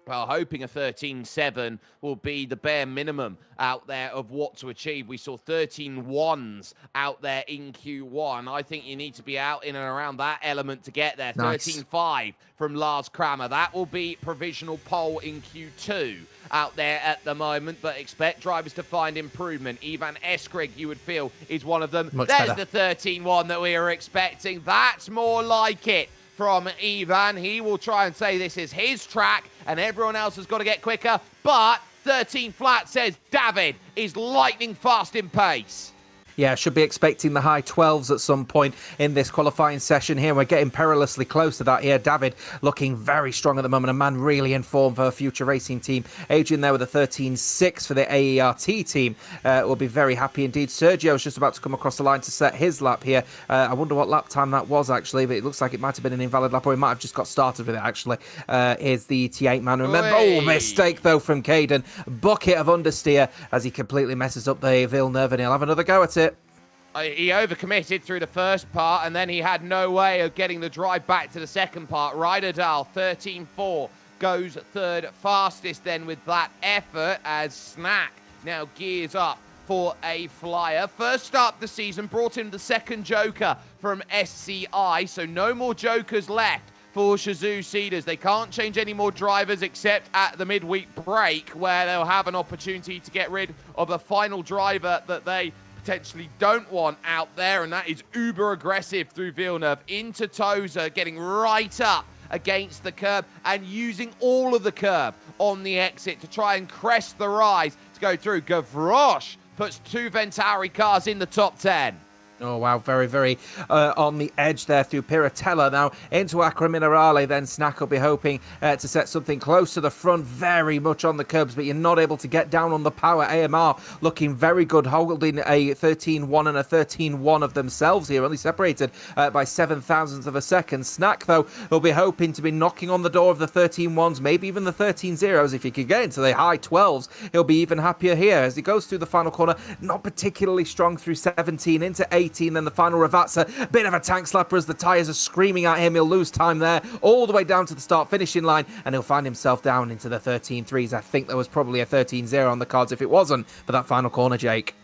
Well, hoping a 13.7 will be the bare minimum out there of what to achieve. We saw 13.1s out there in Q1. I think you need to be out in and around that element to get there. Nice. 13.5 from Lars Kramer. That will be provisional pole in Q2 out there at the moment, but expect drivers to find improvement. Ivan Eskrig, you would feel, is one of them. Much There's better. the 13.1 that we were expecting. That's more like it from Ivan. He will try and say this is his track and everyone else has got to get quicker, but 13 flat says David is lightning fast in pace. Yeah, should be expecting the high 12s at some point in this qualifying session here. We're getting perilously close to that here. David looking very strong at the moment. A man really in form for a future racing team. Adrian there with a 13.6 for the AERT team. Will be very happy indeed. Sergio's just about to come across the line to set his lap here. I wonder what lap time that was, actually, but it looks like it might have been an invalid lap, or he might have just got started with it, actually. Here's the T8 man. Remember, mistake, though, from Caden. Bucket of understeer as he completely messes up the Villeneuve, and he'll have another go at it. He overcommitted through the first part, and then he had no way of getting the drive back to the second part. Ryderdal, 13.4, goes third fastest then with that effort as Snack now gears up for a flyer. First start of the season, brought in the second Joker from SCI, so no more Jokers left for Shazoo Cedars. They can't change any more drivers except at the midweek break, where they'll have an opportunity to get rid of a final driver that they potentially don't want out there, and that is uber aggressive through Villeneuve into Tozer, getting right up against the curb and using all of the curb on the exit to try and crest the rise to go through. Gavroche puts two Venturi cars in the top 10. Oh, wow. Very on the edge there through Piratella. Now into Acqua Minerale. Then Snack will be hoping to set something close to the front. Very much on the curbs, but you're not able to get down on the power. AMR looking very good, holding a 13.1 and a 13.1 of themselves here, only separated by 7 thousandths of a second. Snack, though, will be hoping to be knocking on the door of the 13.1s, maybe even the 13.0s. If he could get into the high 12s, he'll be even happier here as he goes through the final corner. Not particularly strong through 17 into 18. Then the final Ravazza, bit of a tank slapper as the tyres are screaming at him. He'll lose time there all the way down to the start finishing line, and he'll find himself down into the 13.3s. I think there was probably a 13.0 on the cards if it wasn't for that final corner, Jake.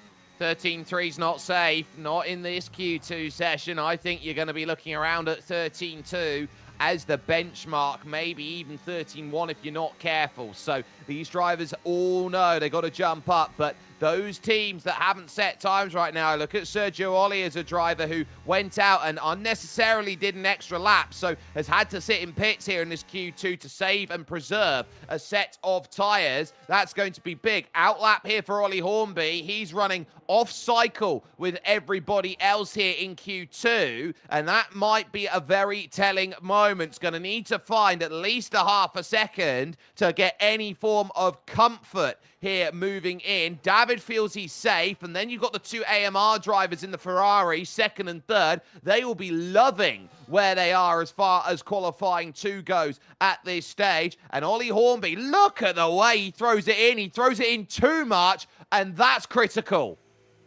13.3's not safe, not in this Q2 session. I think you're going to be looking around at 13.2 as the benchmark, maybe even 13.1 if you're not careful. So these drivers all know they got to jump up, but those teams that haven't set times right now, look at Sergio Olli as a driver who went out and unnecessarily did an extra lap, so has had to sit in pits here in this Q2 to save and preserve a set of tyres. That's going to be big. Outlap here for Ollie Hornby. He's running off cycle with everybody else here in Q2, and that might be a very telling moment. It's going to need to find at least a half a second to get any form of comfort here moving in. David feels he's safe, and then you've got the two AMR drivers in the Ferrari, second and third. They will be loving where they are as far as qualifying 2 goes at this stage. And Ollie Hornby, look at the way he throws it in. He throws it in too much, and that's critical.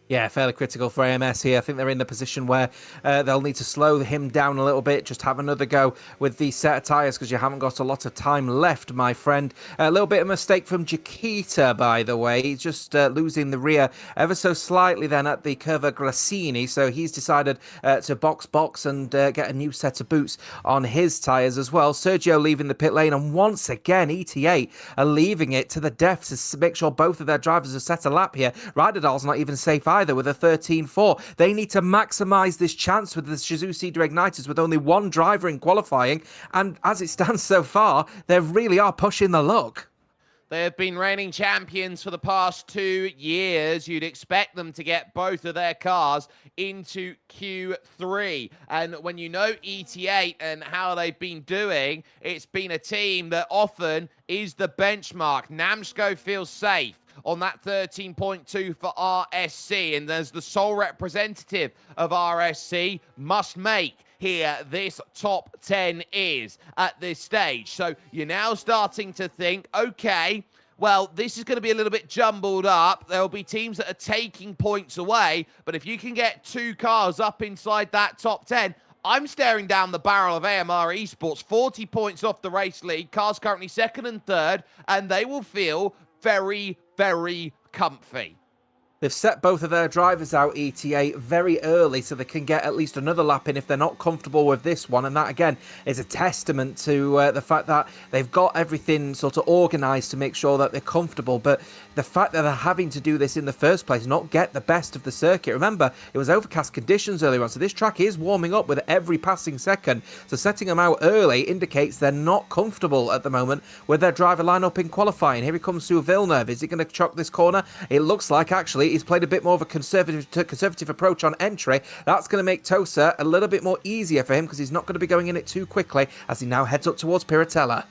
Yeah, fairly critical for AMS here. I think they're in the position where they'll need to slow him down a little bit, just have another go with these set of tyres because you haven't got a lot of time left, my friend. A little bit of mistake from Chiquita, by the way, just losing the rear ever so slightly then at the Curva Grassini, so he's decided to box and get a new set of boots on his tyres as well. Sergio leaving the pit lane, and once again ETA are leaving it to the depths to make sure both of their drivers have set a lap here. Ryderdal's not even safe either with a 13.4. They need to maximise this chance with the Shazoo Cedar Igniters with only one driver in qualifying, and as it stands so far, they really are pushing the luck. They have been reigning champions for the past 2 years. You'd expect them to get both of their cars into Q3. And when you know ET8 and how they've been doing, it's been a team that often is the benchmark. Namsco feels safe on that 13.2 for RSC, and as the sole representative of RSC, must make here this top 10 is at this stage. So you're now starting to think, okay, well, this is going to be a little bit jumbled up. There'll be teams that are taking points away, but if you can get 2 cars up inside that top 10, I'm staring down the barrel of AMR Esports, 40 points off the race lead, cars currently 2nd and 3rd, and they will feel very, very comfy. They've set both of their drivers out, ETA, very early so they can get at least another lap in if they're not comfortable with this one. And that, again, is a testament to the fact that they've got everything sort of organised to make sure that they're comfortable. But the fact that they're having to do this in the first place, not get the best of the circuit. Remember, it was overcast conditions earlier on, so this track is warming up with every passing second. So setting them out early indicates they're not comfortable at the moment with their driver lineup in qualifying. Here he comes through Villeneuve. Is he going to chock this corner? It looks like, actually, he's played a bit more of a conservative approach on entry. That's going to make Tosa a little bit more easier for him because he's not going to be going in it too quickly as he now heads up towards Piratella.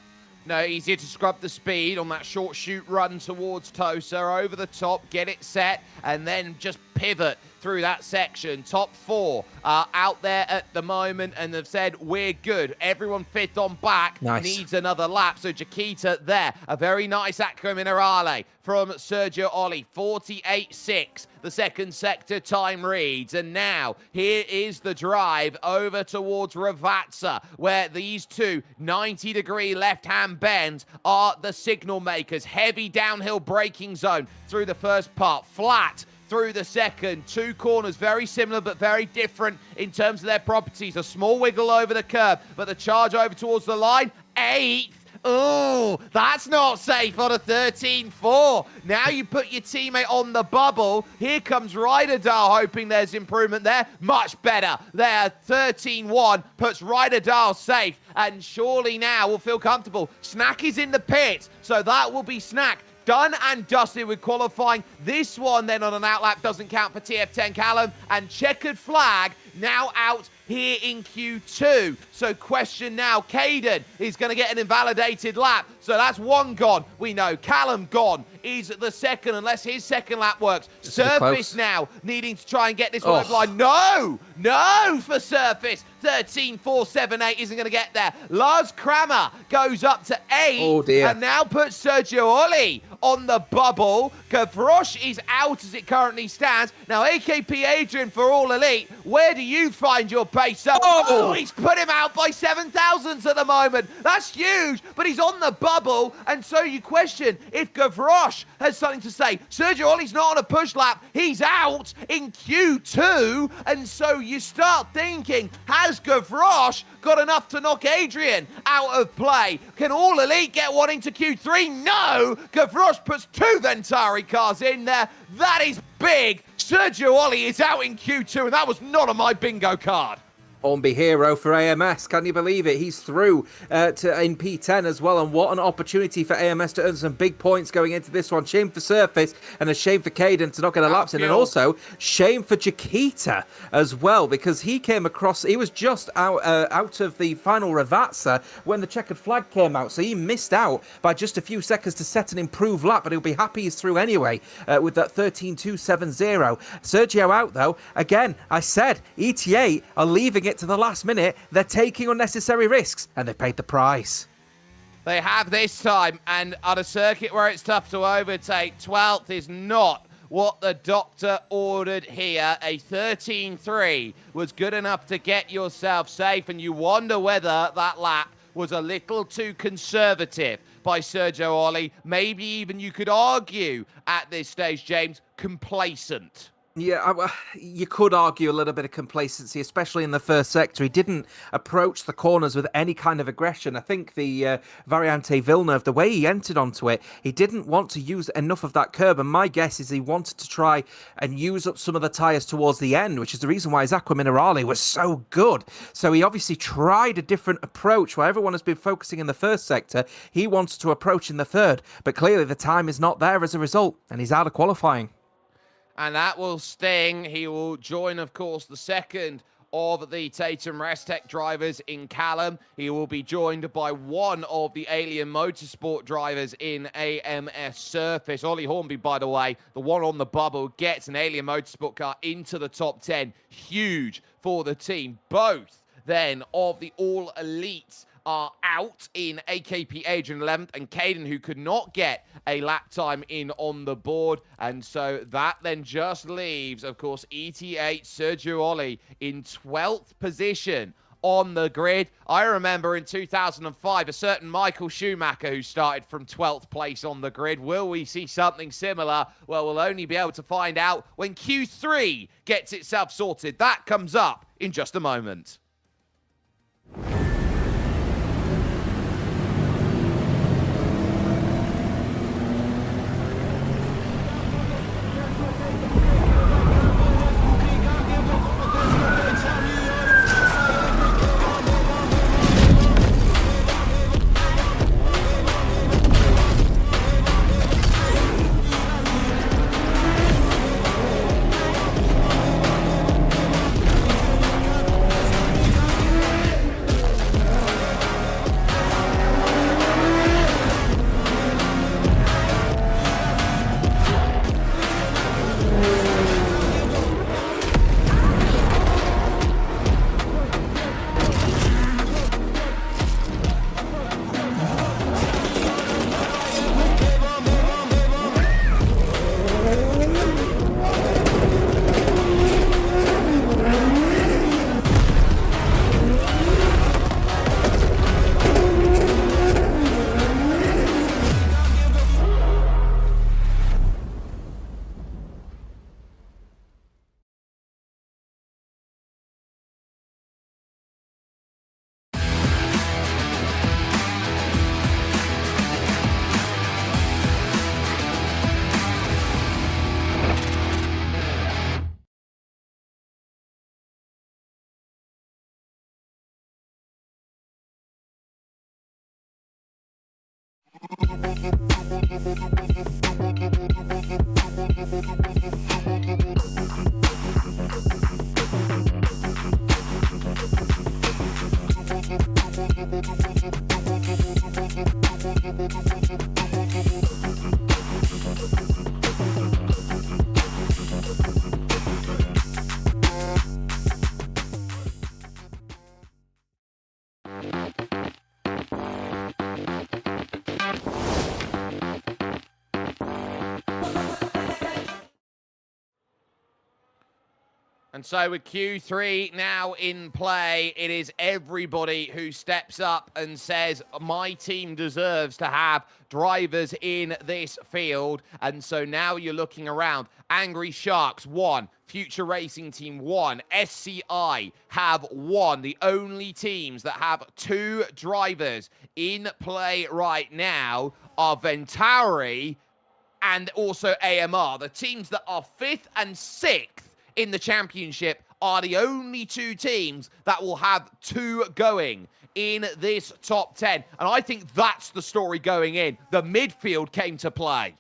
No, easier to scrub the speed on that short shoot run towards Tosa, over the top, get it set, and then just pivot through that section. Top 4 are out there at the moment and have said, we're good. Everyone 5th on back needs another lap. So Jaquita there, a very nice Acqua Minerale from Sergio Olli, 48.6. The second sector time reads. And now here is the drive over towards Ravazza, where these two 90-degree left-hand bends are the signal makers. Heavy downhill braking zone through the first part, flat through the second. 2 corners, very similar but very different in terms of their properties. A small wiggle over the curb, but the charge over towards the line, 8th. Oh, that's not safe on a 13.4. Now you put your teammate on the bubble. Here comes Ryderdal, hoping there's improvement there. Much better there. 13.1 puts Ryderdal safe, and surely now will feel comfortable. Snack is in the pit, so that will be Snack done and dusted with qualifying. This one then on an outlap doesn't count for TF10 Callum, and checkered flag now out here in Q2. So question now, Caden is going to get an invalidated lap. So that's 1 gone. We know Callum gone is the second unless his second lap works. Surface now needing to try and get this one over the line. No for Surface. 13.478 isn't going to get there. Lars Kramer goes up to 8. Oh dear. And now puts Sergio Olli on the bubble. Gavroche is out as it currently stands. Now AKP Adrian for All Elite, where do you find your pace? Oh, he's put him out by 7 thousandths at the moment. That's huge, but he's on the bubble, and so you question if Gavroche has something to say. Sergio Olli's not on a push lap. He's out in Q2, and so you start thinking, has Gavroche got enough to knock Adrian out of play? Can All Elite get one into Q3? No! Gavroche puts 2 Ventari cars in there. That is big. Sergio Olli is out in Q2, and that was not on my bingo card. Hornby hero for AMS. Can you believe it? He's through in P10 as well, and what an opportunity for AMS to earn some big points going into this one. Shame for Surface and a shame for Caden to not get a laps in, and also shame for Jaquita as well, because he came across, he was just out of the final Ravazza when the checkered flag came out, so he missed out by just a few seconds to set an improved lap, but he'll be happy he's through anyway with that 13.270. Sergio out though. Again, I said ETA are leaving it to the last minute. They're taking unnecessary risks, and they paid the price. They have this time, and on a circuit where it's tough to overtake, 12th is not what the doctor ordered here. A 13.3 was good enough to get yourself safe, and you wonder whether that lap was a little too conservative by Sergio Olli. Maybe even you could argue at this stage, James, complacent. Yeah, you could argue a little bit of complacency, especially in the first sector. He didn't approach the corners with any kind of aggression. I think the Variante Villeneuve, the way he entered onto it, he didn't want to use enough of that curb. And my guess is he wanted to try and use up some of the tyres towards the end, which is the reason why his Aqua Minerale was so good. So he obviously tried a different approach where everyone has been focusing in the first sector. He wants to approach in the third, but clearly the time is not there as a result, and he's out of qualifying. And that will sting. He will join, of course, the second of the Tatum Restec drivers in Callum. He will be joined by one of the Alien Motorsport drivers in AMS Surface. Ollie Hornby, by the way, the one on the bubble, gets an Alien Motorsport car into the top 10. Huge for the team. Both, then, of the All Elites are out in AKP Adrian 11th and Caden, who could not get a lap time in on the board. And so that then just leaves, of course, ET8 Sergio Olli in 12th position on the grid. I remember in 2005, a certain Michael Schumacher who started from 12th place on the grid. Will we see something similar? Well, we'll only be able to find out when Q3 gets itself sorted. That comes up in just a moment. And so with Q3 now in play, it is everybody who steps up and says, my team deserves to have drivers in this field. And so now you're looking around. Angry Sharks, 1. Future Racing Team, 1. SCI have 1. The only teams that have 2 drivers in play right now are Ventauri and also AMR. The teams that are 5th and 6th in the championship are the only 2 teams that will have 2 going in this top 10. And I think that's the story going in. The midfield came to play.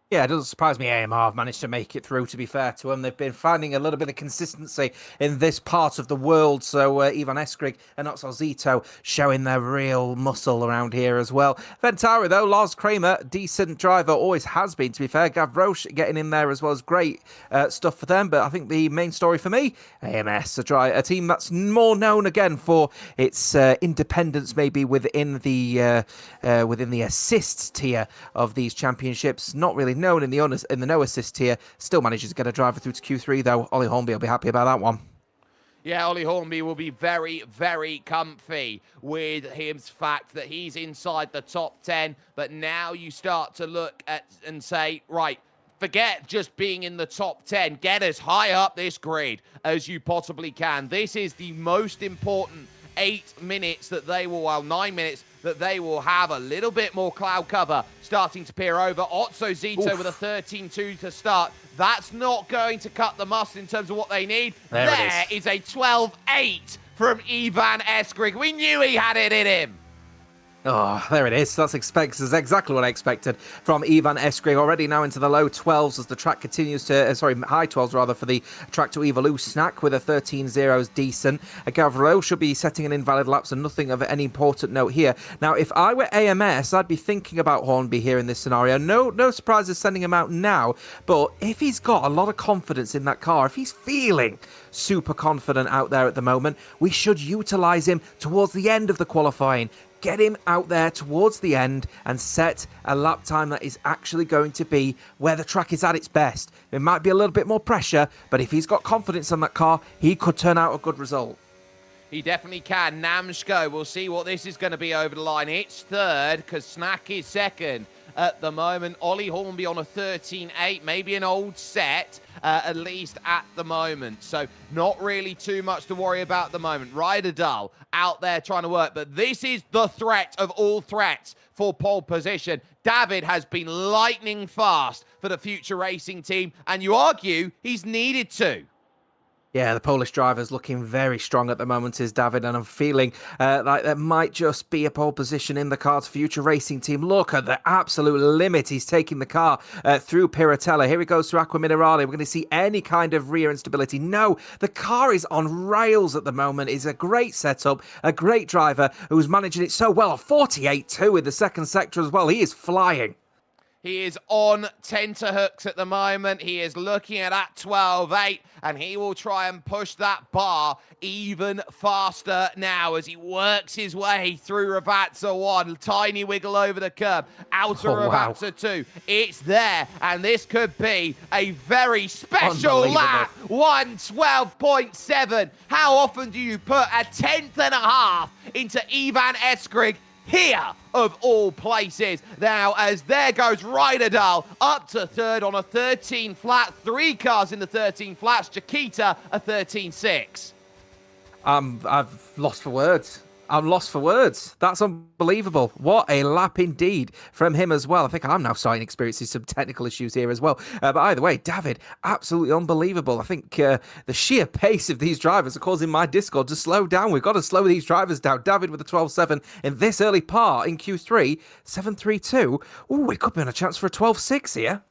Yeah, it doesn't surprise me AMR have managed to make it through, to be fair to them. They've been finding a little bit of consistency in this part of the world. So Ivan Eskrig and Oxel Zito showing their real muscle around here as well. Ventari, though, Lars Kramer, decent driver, always has been, to be fair. Gav Roche getting in there as well as great stuff for them. But I think the main story for me, AMS, a team that's more known again for its independence maybe within the assists tier of these championships. Not really known in the no assist tier. Still manages to get a driver through to Q3 though. Ollie Hornby will be happy about that one. Yeah, Ollie Hornby will be very, very comfy with his fact that he's inside the top 10. But now you start to look at and say, right, forget just being in the top 10. Get as high up this grid as you possibly can. This is the most important 9 minutes that they will have a little bit more cloud cover starting to peer over. Otso Zito with a 13-2 to start. That's not going to cut the mustard in terms of what they need. There is a 12-8 from Ivan Eskrig. We knew he had it in him. Oh, there it is. That's exactly what I expected from Ivan Eskrig. Already now into the low 12s as the track continues to, high 12s rather, for the track to Evolue. Snack with a 13-0 is decent. Gavril should be setting an invalid lap, so nothing of any important note here. Now, if I were AMS, I'd be thinking about Hornby here in this scenario. No surprises sending him out now, but if he's got a lot of confidence in that car, if he's feeling super confident out there at the moment, we should utilise him towards the end of the qualifying. Get him out there towards the end and set a lap time that is actually going to be where the track is at its best. It might be a little bit more pressure, but if he's got confidence on that car, he could turn out a good result. He definitely can. Namshko, we'll see what this is going to be over the line. It's third because Snack is second at the moment. Ollie Hornby on a 13-8, maybe an old set, at least at the moment. So not really too much to worry about at the moment. Ryder Dahl out there trying to work, but this is the threat of all threats for pole position. David has been lightning fast for the Future Racing team, and you argue he's needed to. Yeah, the Polish driver's looking very strong at the moment, is David, and I'm feeling like there might just be a pole position in the car's Future Racing team. Look at the absolute limit. He's taking the car through Piratella. Here he goes through Aqua Minerale. We're going to see any kind of rear instability. No, the car is on rails at the moment. It's a great setup, a great driver who's managing it so well. A 48-2 in the second sector as well. He is flying. He is on tenterhooks at the moment. He is looking at that 12-8, and he will try and push that bar even faster now as he works his way through Ravazza 1. Tiny wiggle over the curb. Outer Ravazza 2. It's there, and this could be a very special lap. 112.7. How often do you put a 10th and a half into Ivan Eskrig? Here, of all places. Now, as there goes Ryder Dahl up to third on a 13 flat. 3 cars in the 13 flats. Chiquita, a 13-6. I've lost for words. I'm lost for words. That's unbelievable. What a lap indeed from him as well. I think I'm now starting to experience some technical issues here as well. But either way, David, absolutely unbelievable. I think the sheer pace of these drivers are causing my Discord to slow down. We've got to slow these drivers down. David with a 12.7 in this early part in Q3, 7.32. Oh, we could be on a chance for a 12.6 here.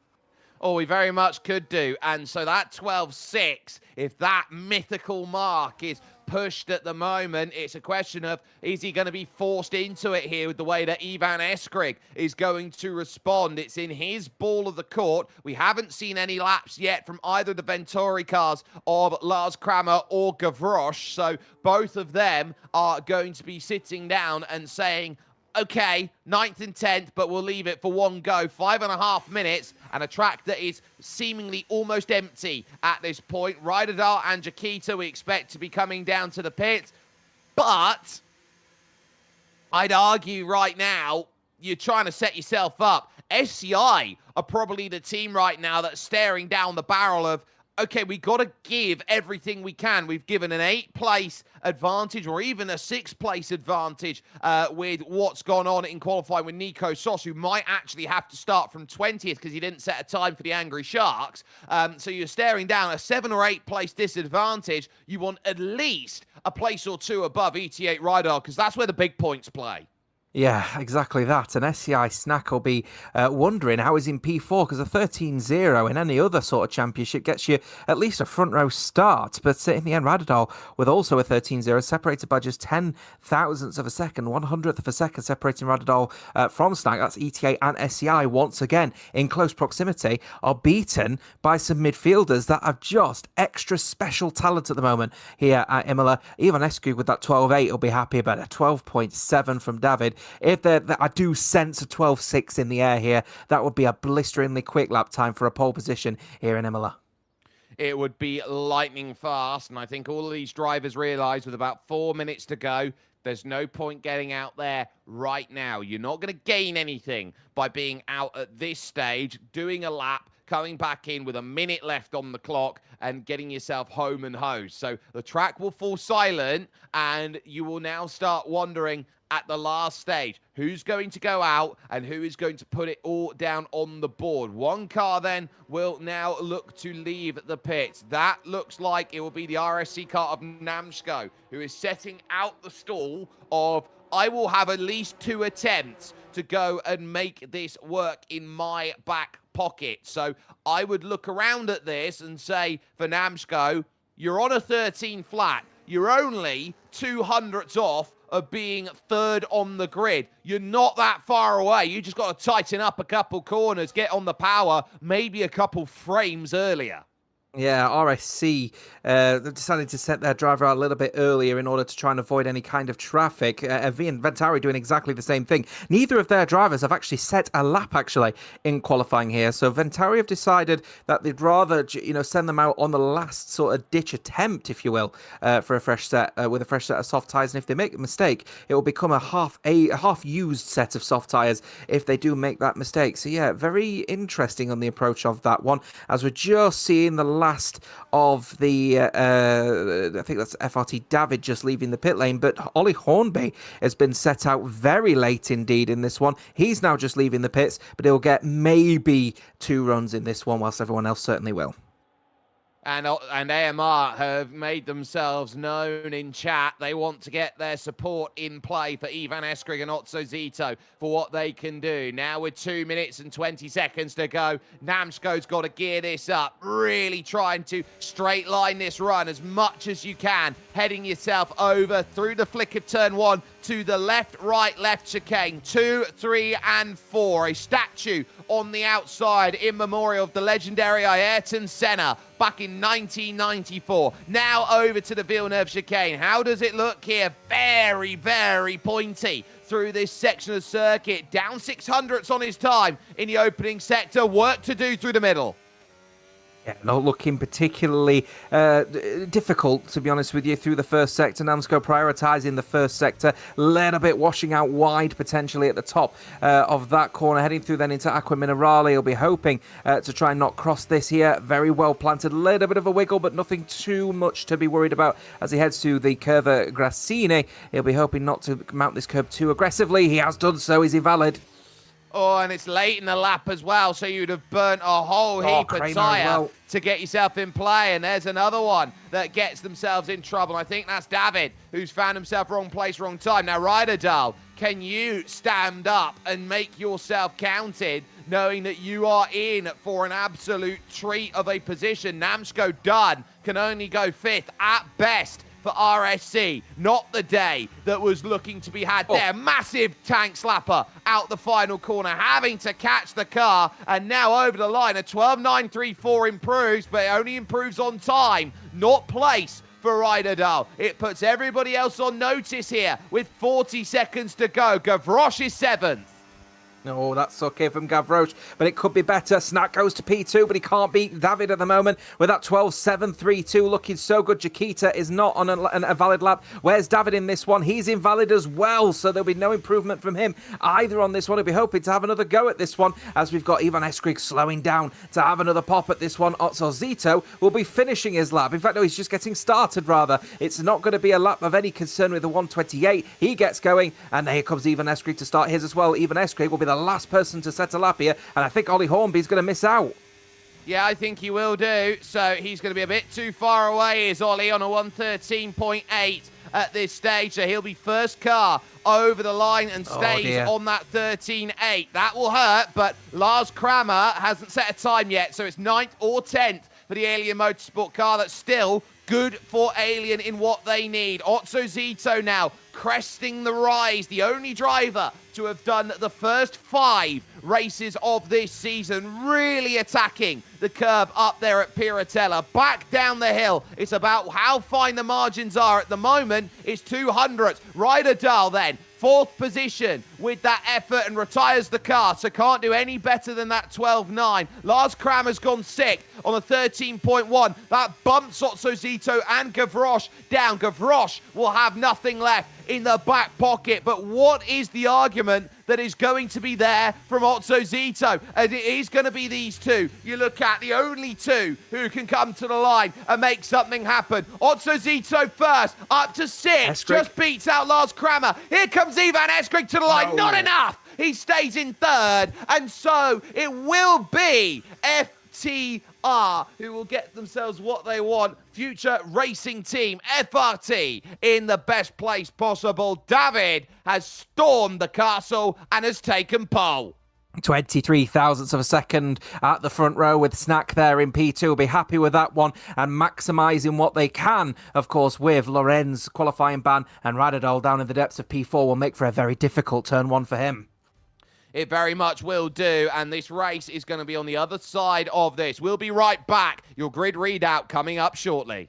Oh, we very much could do. And so that 12.6, if that mythical mark is pushed at the moment, it's a question of, is he going to be forced into it here with the way that Ivan Eskrig is going to respond? It's in his ball of the court. We haven't seen any laps yet from either the Venturi cars of Lars Kramer or Gavroche, so both of them are going to be sitting down and saying, okay, 9th and 10th, but we'll leave it for one go. 5.5 minutes, and a track that is seemingly almost empty at this point. Ryder Dahl and Chiquita we expect to be coming down to the pits, but I'd argue right now, you're trying to set yourself up. SCI are probably the team right now that's staring down the barrel of, okay, we got to give everything we can. We've given an 8th-place advantage or even a 6th-place advantage with what's gone on in qualifying with Nico Sos, who might actually have to start from 20th because he didn't set a time for the Angry Sharks. So you're staring down a 7 or 8th-place disadvantage. You want at least a place or two above ET8 Rydal because that's where the big points play. Yeah, exactly that. And SCI Snack will be wondering how he's in P4 because a 13-0 in any other sort of championship gets you at least a front row start. But in the end, Radadal with also a 13-0 separated by just 10 thousandths of a second, 100th of a second separating Radadal from Snack. That's ETA and SCI once again in close proximity are beaten by some midfielders that have just extra special talent at the moment here at Imola. Ivan Escu with that 12.8 will be happy about a 12.7 from David. If I do sense a 12.6 in the air here, that would be a blisteringly quick lap time for a pole position here in Imola. It would be lightning fast, and I think all of these drivers realise with about 4 minutes to go, there's no point getting out there right now. You're not going to gain anything by being out at this stage, doing a lap, coming back in with a minute left on the clock and getting yourself home and hosed. So the track will fall silent, and you will now start wondering at the last stage who's going to go out and who is going to put it all down on the board. One car then will now look to leave the pits. That looks like it will be the RSC car of Namsko, who is setting out the stall of, I will have at least 2 attempts to go and make this work in my back pocket. So I would look around at this and say, for Namsko, you're on a 13 flat. You're only 200ths off of being third on the grid. You're not that far away. You just got to tighten up a couple corners, get on the power, maybe a couple frames earlier. Yeah, RSC decided to set their driver out a little bit earlier in order to try and avoid any kind of traffic. V and Ventari doing exactly the same thing. Neither of their drivers have actually set a lap, actually, in qualifying here. So Ventari have decided that they'd rather, send them out on the last sort of ditch attempt, if you will, for a fresh set, with a fresh set of soft tyres. And if they make a mistake, it will become a half-used set of soft tyres if they do make that mistake. So yeah, very interesting on the approach of that one, as we're just seeing the last of the, I think that's FRT David just leaving the pit lane, but Ollie Hornby has been set out very late indeed in this one. He's now just leaving the pits, but he'll get maybe 2 runs in this one, whilst everyone else certainly will. And AMR have made themselves known in chat. They want to get their support in play for Ivan Eskrig and Otso Zito for what they can do. Now with 2 minutes and 20 seconds to go, Namsko's got to gear this up, really trying to straight line this run as much as you can, heading yourself over through the flick of turn 1 to the left, right, left chicane. 2, 3, and 4. A statue on the outside in memorial of the legendary Ayrton Senna back in 1994. Now over to the Villeneuve chicane. How does it look here? Very, very pointy through this section of circuit. Down 600ths on his time in the opening sector. Work to do through the middle. Yeah, not looking particularly difficult, to be honest with you, through the first sector. Namsko prioritising the first sector, a little bit washing out wide potentially at the top of that corner, heading through then into Aqua Minerale. He'll be hoping to try and not cross this here. Very well planted, a little bit of a wiggle, but nothing too much to be worried about as he heads to the Curva Grassini. He'll be hoping not to mount this curb too aggressively. He has done so. Is he valid? Oh, and it's late in the lap as well, so you'd have burnt a whole heap of tyre to get yourself in play. And there's another one that gets themselves in trouble. I think that's David, who's found himself wrong place, wrong time. Now, Ryderdal, can you stand up and make yourself counted, knowing that you are in for an absolute treat of a position? Namsko done, can only go 5th at best for RSC. Not the day that was looking to be had there. Massive tank slapper out the final corner, having to catch the car, and now over the line. A 12.934 improves, but it only improves on time, not place for Ryderdal. It puts everybody else on notice here with 40 seconds to go. Gavroche is 7th. No, that's okay from Gavroche, but it could be better. Snack goes to P2, but he can't beat David at the moment with that 12.732 looking so good. Jaquita is not on a valid lap. Where's David in this one? He's invalid as well, so there'll be no improvement from him either on this one. He'll be hoping to have another go at this one, as we've got Ivan Eskrig slowing down to have another pop at this one. Otso Zito will be finishing his lap. In fact, no, he's just getting started, rather. It's not going to be a lap of any concern with the 128. He gets going, and here comes Ivan Eskrig to start his as well. Ivan Eskrig will be the last person to set a lap here, and I think Ollie Hornby's going to miss out. Yeah, I think he will do. So he's going to be a bit too far away, is Ollie, on a 113.8 at this stage. So he'll be first car over the line and stays on that 13.8. That will hurt, but Lars Kramer hasn't set a time yet, so it's 9th or 10th for the Alien Motorsport car. That's still good for Alien in what they need. Otso Zito now cresting the rise, the only driver to have done the first 5 races of this season, really attacking the curb up there at Piratella. Back down the hill, it's about how fine the margins are at the moment. It's 200. Ryderdal then, 4th position with that effort and retires the car, so can't do any better than that 12.9. Lars Kramer's gone 6th on a 13.1. That bumps Otso Zito and Gavroche down. Gavroche will have nothing left in the back pocket, but what is the argument that is going to be there from Otso Zito. And it is going to be these two. You look at the only two who can come to the line and make something happen. Otso Zito first, up to 6. Eskrig. Just beats out Lars Kramer. Here comes Ivan Eskrig to the line. No. Not enough. He stays in third. And so it will be FTR who will get themselves what they want. Future racing team, FRT, in the best place possible. David has stormed the castle and has taken pole. 23 thousandths of a second at the front row with Snack there in P2. Will be happy with that one and maximising what they can, of course, with Lorenz qualifying ban and Radadol down in the depths of P4 will make for a very difficult turn 1 for him. It very much will do, and this race is going to be on the other side of this. We'll be right back. Your grid readout coming up shortly.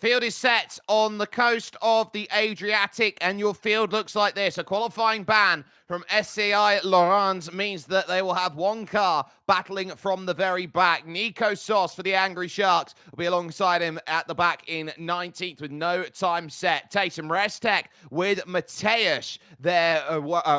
field is set on the coast of the Adriatic, and your field looks like this. A qualifying ban from SCI Laurens means that they will have one car battling from the very back. Nico Sos for the Angry Sharks will be alongside him at the back in 19th with no time set. Taysom Restek with Mateusz there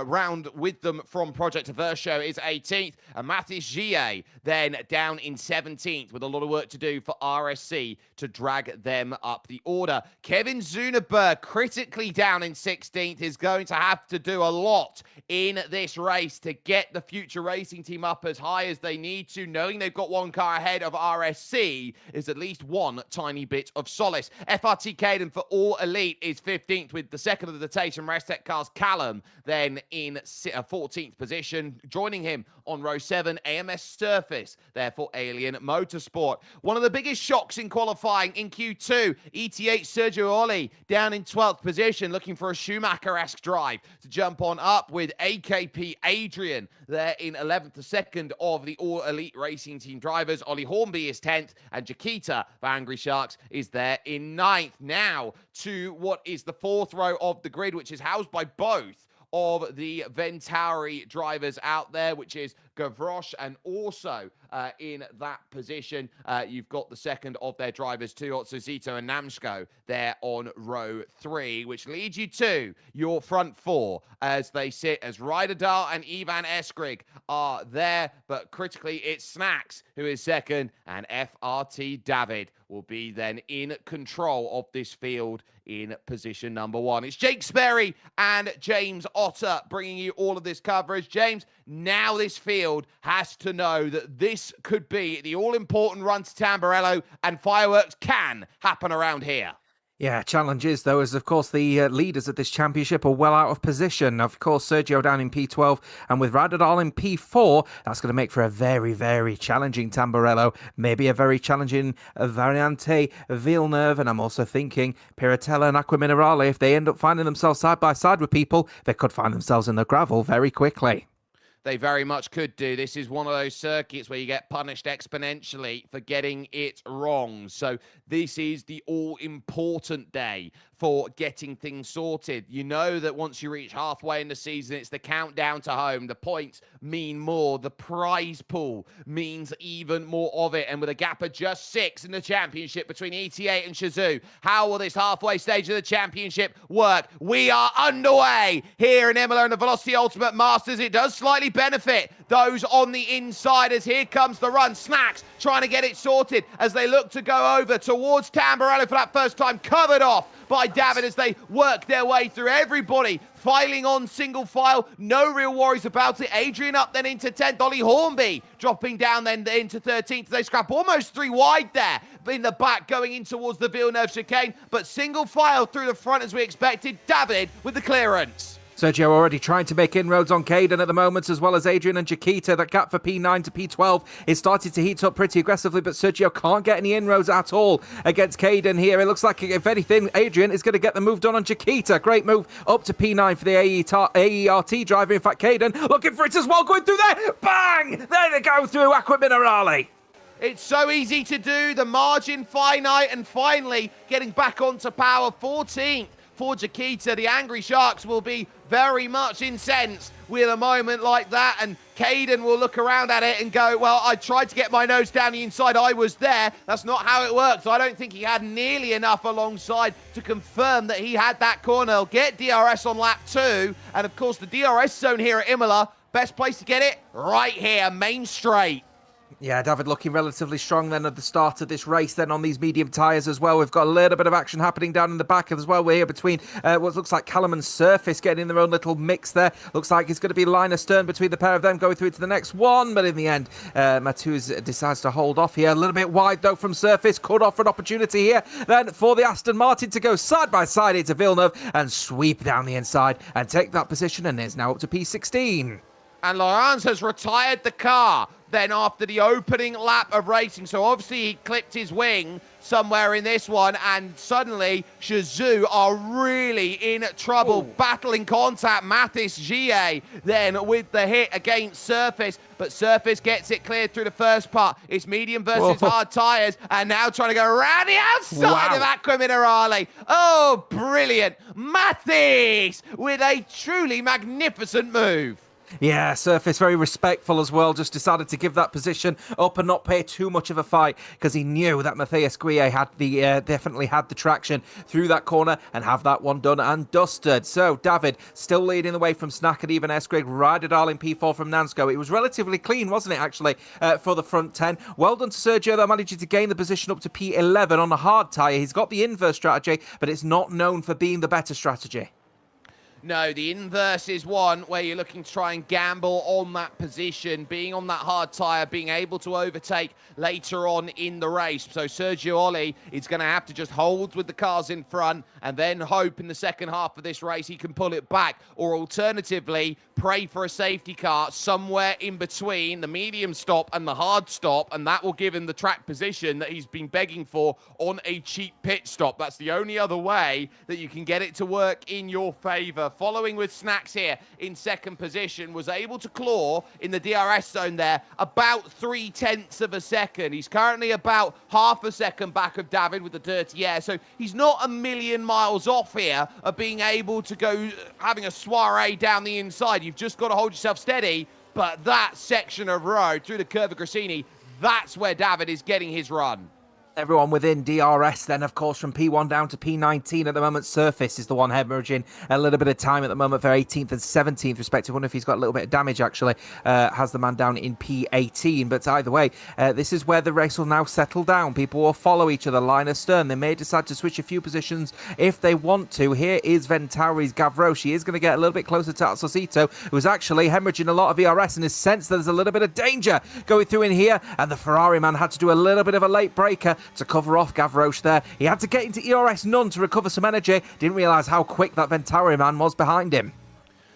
round with them from Project Aversio is 18th. And Mathis Gie then down in 17th with a lot of work to do for RSC to drag them up the order. Kevin Zuneberg critically down in 16th is going to have to do a lot in this race to get the Future Racing team up as high as they need to. Knowing they've got one car ahead of RSC is at least one tiny bit of solace. FRT Caden for All Elite is 15th with the second of the Taysom Restek cars, Callum, then in 14th position. Joining him on row 7, AMS Surface, therefore Alien Motorsport. One of the biggest shocks in qualifying in Q2, ETH Sergio Oli down in 12th position, looking for a Schumacher-esque drive to jump on up with AKP Adrian there in 11th, the second of the All Elite Racing Team drivers. Ollie Hornby is 10th, and Jaquita for Angry Sharks is there in 9th. Now to what is the 4th row of the grid, which is housed by both of the Ventauri drivers out there, which is Gavroche, and also in that position, you've got the second of their drivers, too, Otsuzito and Namshko, there on row 3, which leads you to your front 4 as they sit as Ryderdal and Ivan Eskrig are there, but critically it's Snacks who is second, and FRT David will be then in control of this field in position number 1. It's Jake Sperry and James Otter bringing you all of this coverage. James, now this field has to know that this could be the all-important run to Tamburello, and fireworks can happen around here. Yeah, challenge is, though, as of course the leaders of this championship are well out of position. Of course, Sergio down in P12, and with Radadal in P4, that's going to make for a very, very challenging Tamburello. Maybe a very challenging Variante Villeneuve, and I'm also thinking Piratella and Aqua Minerale. If they end up finding themselves side by side with people, they could find themselves in the gravel very quickly. They very much could do. This is one of those circuits where you get punished exponentially for getting it wrong. So this is the all-important day for getting things sorted. You know that once you reach halfway in the season, it's the countdown to home. The points mean more. The prize pool means even more of it. And with a gap of just 6 in the championship between ET8 and Shazoo, how will this halfway stage of the championship work? We are underway here in Imola and the Velocity Ultimate Masters. It does slightly benefit those on the inside as here comes the run. Snacks trying to get it sorted as they look to go over towards Tamburello for that first time, covered off by David as they work their way through everybody, filing on single file. No real worries about it. Adrian up then into 10th. Ollie Hornby dropping down then into 13th. They scrap almost 3 wide there in the back going in towards the Villeneuve chicane, but single file through the front as we expected. David with the clearance. Sergio already trying to make inroads on Caden at the moment, as well as Adrian and Jaquita. That gap for P9 to P12 is starting to heat up pretty aggressively, but Sergio can't get any inroads at all against Caden here. It looks like, if anything, Adrian is going to get the move done on Jaquita. Great move up to P9 for the AERT driver. In fact, Caden looking for it as well, going through there. Bang! There they go through Aqua Minerale. It's so easy to do. The margin finite, and finally getting back onto power. 14th for Jaquita. The Angry Sharks will be very much incensed with a moment like that, and Caden will look around at it and go, well, I tried to get my nose down the inside. I was there. That's not how it works. I don't think he had nearly enough alongside to confirm that he had that corner. He'll get DRS on lap 2, and of course the DRS zone here at Imola, best place to get it, right here, main straight. Yeah, David looking relatively strong then at the start of this race then on these medium tyres as well. We've got a little bit of action happening down in the back as well. We're here between what looks like Callum and Surface getting in their own little mix there. Looks like it's going to be line astern between the pair of them going through to the next one. But in the end, Matuz decides to hold off here. A little bit wide though from Surface. Could offer an opportunity here then for the Aston Martin to go side by side into Villeneuve and sweep down the inside and take that position, and is now up to P16. And Laurens has retired the car. then after the opening lap of racing. So obviously he clipped his wing somewhere in this one, and suddenly Shazoo are really in trouble. Battling contact, Mathis Gie then with the hit against Surface, but Surface gets it cleared through the first part. It's medium versus hard tyres, and now trying to go around the outside of Aqua Minerale. Oh, brilliant. Mathis with a truly magnificent move. Yeah, Surface very respectful as well, just decided to give that position up and not pay too much of a fight because he knew that Matthias Guille had definitely had the traction through that corner and have that one done and dusted. So David still leading the way from Snack and even Eskrig, Ryderdal in P4 from Nansko. It was relatively clean, wasn't it, actually, for the front 10. Well done to Sergio, though, managing to gain the position up to P11 on a hard tyre. He's got the inverse strategy, but it's not known for being the better strategy. No, the inverse is one where you're looking to try and gamble on that position, being on that hard tyre, being able to overtake later on in the race. So Sergio Olli is going to have to just hold with the cars in front and then hope in the second half of this race he can pull it back, or alternatively pray for a safety car somewhere in between the medium stop and the hard stop, and that will give him the track position that he's been begging for on a cheap pit stop. That's the only other way that you can get it to work in your favour. Following with Snacks here in second position, was able to claw in the DRS zone there about 0.3 of a second. He's currently about half a second back of David with the dirty air, so he's not a million miles off here of being able to go having a soiree down the inside. You've just got to hold yourself steady, but that section of road through the curve of Grassini, that's where David is getting his run. Everyone within DRS then, of course, from P1 down to P19 at the moment. Surface is the one hemorrhaging a little bit of time at the moment for 18th and 17th respectively. I wonder if he's got a little bit of damage, actually. Has the man down in P18. But either way, this is where the race will now settle down. People will follow each other line astern. They may decide to switch a few positions if they want to. Here is Venturi's Gavroche. He is going to get a little bit closer to Atsosito, who's actually hemorrhaging a lot of ERS and has sensed that there's a little bit of danger going through in here. And the Ferrari man had to do a little bit of a late breaker to cover off Gavroche there. He had to get into ERS none to recover some energy. Didn't realise how quick that Venturi man was behind him.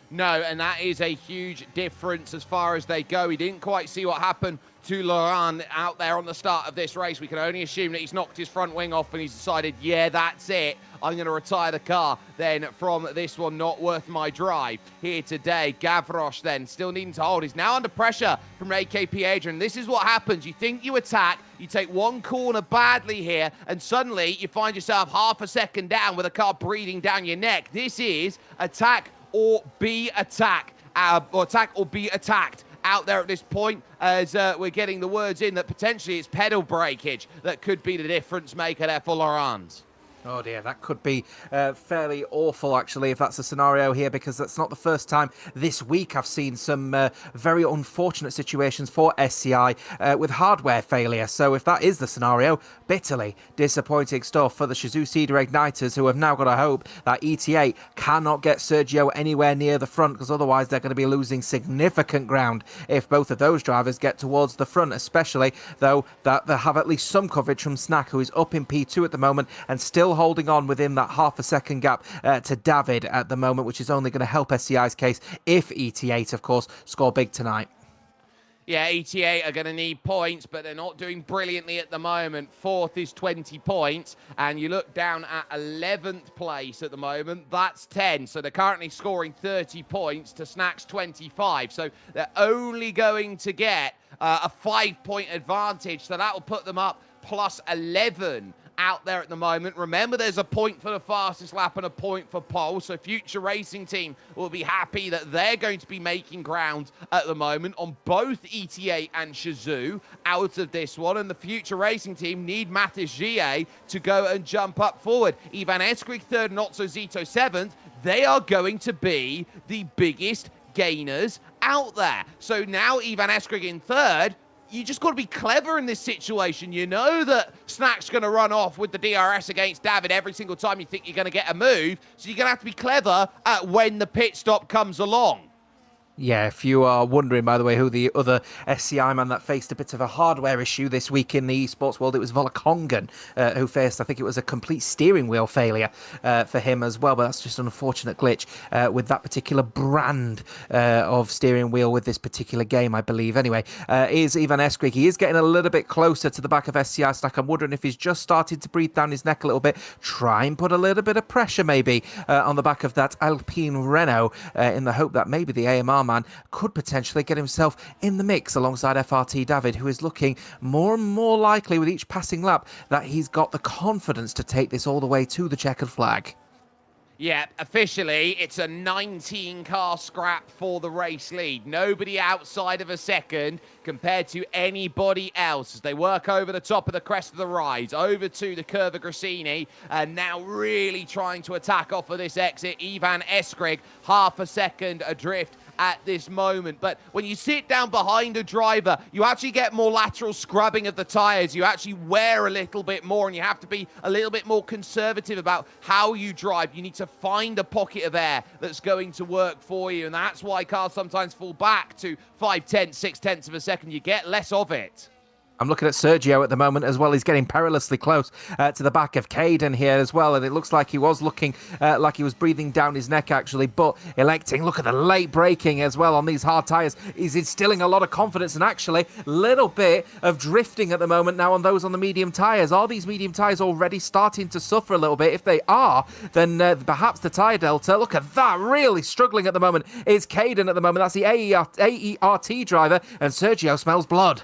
No, and that is a huge difference as far as they go. He didn't quite see what happened to Laurent out there on the start of this race. We can only assume that he's knocked his front wing off and he's decided, yeah, that's it. I'm going to retire the car then from this one, not worth my drive here today. Gavroche then still needing to hold. He's now under pressure from AKP Adrian. This is what happens. You think you attack, you take one corner badly here, and suddenly you find yourself half a second down with a car breathing down your neck. This is attack or be attack, or attack or be attacked out there at this point, as we're getting the words in that potentially it's pedal breakage that could be the difference maker there for Laurent. Oh dear, that could be fairly awful, actually, if that's the scenario here, because that's not the first time this week I've seen some very unfortunate situations for SCI with hardware failure. So if that is the scenario, bitterly disappointing stuff for the Shazoo Cedar Igniters, who have now got to hope that ETA cannot get Sergio anywhere near the front, because otherwise they're going to be losing significant ground if both of those drivers get towards the front, especially though that they have at least some coverage from Snack, who is up in P2 at the moment and still holding on within that half a second gap to David at the moment, which is only going to help SCI's case if ET8, of course, score big tonight. Yeah, ET8 are going to need points, but they're not doing brilliantly at the moment. Fourth is 20 points, and you look down at 11th place at the moment, that's 10. So they're currently scoring 30 points to Snack's 25. So they're only going to get a 5-point advantage, so that will put them up plus 11 out there at the moment. Remember, there's a point for the fastest lap and a point for pole, so Future Racing Team will be happy that they're going to be making ground at the moment on both ETA and Shazoo out of this one, and the Future Racing Team need Mathis Gie to go and jump up forward. Ivan Eskrig third and Otto Zito seventh. They are going to be the biggest gainers out there. So now Ivan Eskrig in third. You just got to be clever in this situation. You know that Snack's going to run off with the DRS against David every single time you think you're going to get a move. So you're going to have to be clever at when the pit stop comes along. Yeah, if you are wondering, by the way, who the other SCI man that faced a bit of a hardware issue this week in the esports world, it was Volakongan, who faced, I think it was a complete steering wheel failure for him as well, but that's just an unfortunate glitch with that particular brand of steering wheel with this particular game, I believe. Anyway, is Ivan Eskrig. He is getting a little bit closer to the back of SCI stack. I'm wondering if he's just started to breathe down his neck a little bit, try and put a little bit of pressure maybe on the back of that Alpine Renault in the hope that maybe the AMR man could potentially get himself in the mix alongside FRT David, who is looking more and more likely with each passing lap that he's got the confidence to take this all the way to the checkered flag. Yeah, officially, it's a 19-car scrap for the race lead. Nobody outside of a second compared to anybody else as they work over the top of the crest of the rise, over to the Curva Grassini, and now really trying to attack off of this exit. Ivan Eskrig, half a second adrift at this moment. But when you sit down behind a driver, you actually get more lateral scrubbing of the tires. You actually wear a little bit more, and you have to be a little bit more conservative about how you drive. You need to find a pocket of air that's going to work for you, and that's why cars sometimes fall back to 5/10, 6/10 of a second. You get less of it. I'm looking at Sergio at the moment as well. He's getting perilously close to the back of Caden here as well. And it looks like he was looking like he was breathing down his neck, actually. But electing, look at the late braking as well on these hard tyres. He's instilling a lot of confidence and actually a little bit of drifting at the moment now on those on the medium tyres. Are these medium tyres already starting to suffer a little bit? If they are, then perhaps the tyre delta, look at that, really struggling at the moment is Caden at the moment. That's the AERT driver, and Sergio smells blood.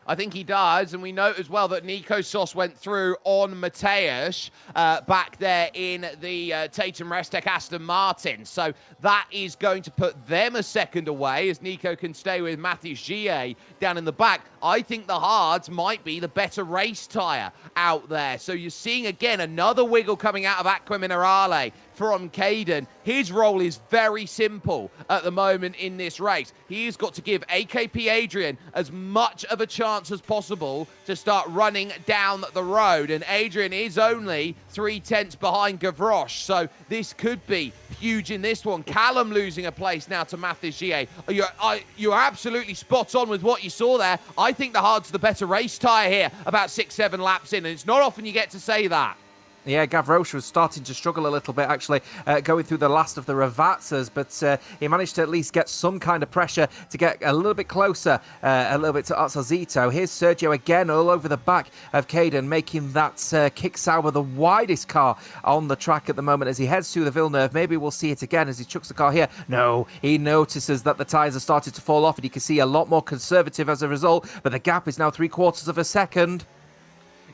I think he does, and we note as well that Nico Sos went through on Mateusz back there in the Tatum Restec Aston Martin. So that is going to put them a second away as Nico can stay with Matthew Gier down in the back. I think the hards might be the better race tyre out there. So you're seeing, again, another wiggle coming out of Aqua Minerale from Caden. His role is very simple at the moment in this race. He's got to give AKP Adrian as much of a chance as possible to start running down the road. And Adrian is only 3/10 behind Gavroche. So this could be huge in this one. Callum losing a place now to Mathis Gier. You're absolutely spot on with what you saw there. I think the hard's the better race tyre here, about 6-7 laps in. And it's not often you get to say that. Yeah, Gavroche was starting to struggle a little bit, actually, going through the last of the Ravazzas, but he managed to at least get some kind of pressure to get a little bit closer, a little bit to Arzazito. Here's Sergio again all over the back of Caden, making that kick Sauber the widest car on the track at the moment as he heads to the Villeneuve. Maybe we'll see it again as he chucks the car here. No, he notices that the tyres are starting to fall off, and you can see a lot more conservative as a result, but the gap is now 3/4 of a second.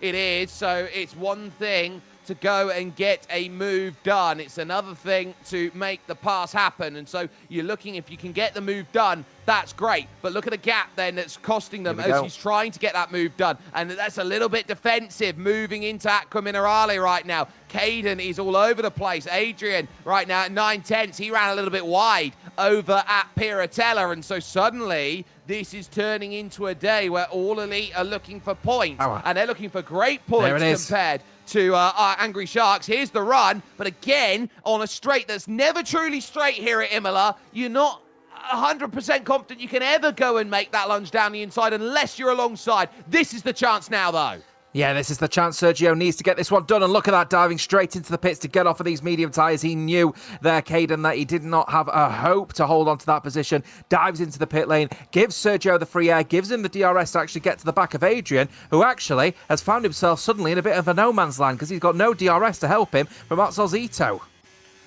It is, so it's one thing to go and get a move done. It's another thing to make the pass happen. And so you're looking, if you can get the move done, that's great. But look at the gap then that's costing them as he's trying to get that move done. And that's a little bit defensive moving into Aqua Minerale right now. Caden is all over the place. Adrian right now at 9/10. He ran a little bit wide over at Piratella. And so suddenly this is turning into a day where all elite are looking for points. And they're looking for great points compared to our Angry Sharks. Here's the run, but again, on a straight that's never truly straight here at Imola, you're not 100% confident you can ever go and make that lunge down the inside unless you're alongside. This is the chance now, though. Yeah, this is the chance. Sergio needs to get this one done. And look at that, diving straight into the pits to get off of these medium tyres. He knew there, Caden, that he did not have a hope to hold on to that position. Dives into the pit lane, gives Sergio the free air, gives him the DRS to actually get to the back of Adrian, who actually has found himself suddenly in a bit of a no man's land because he's got no DRS to help him from Arzazito.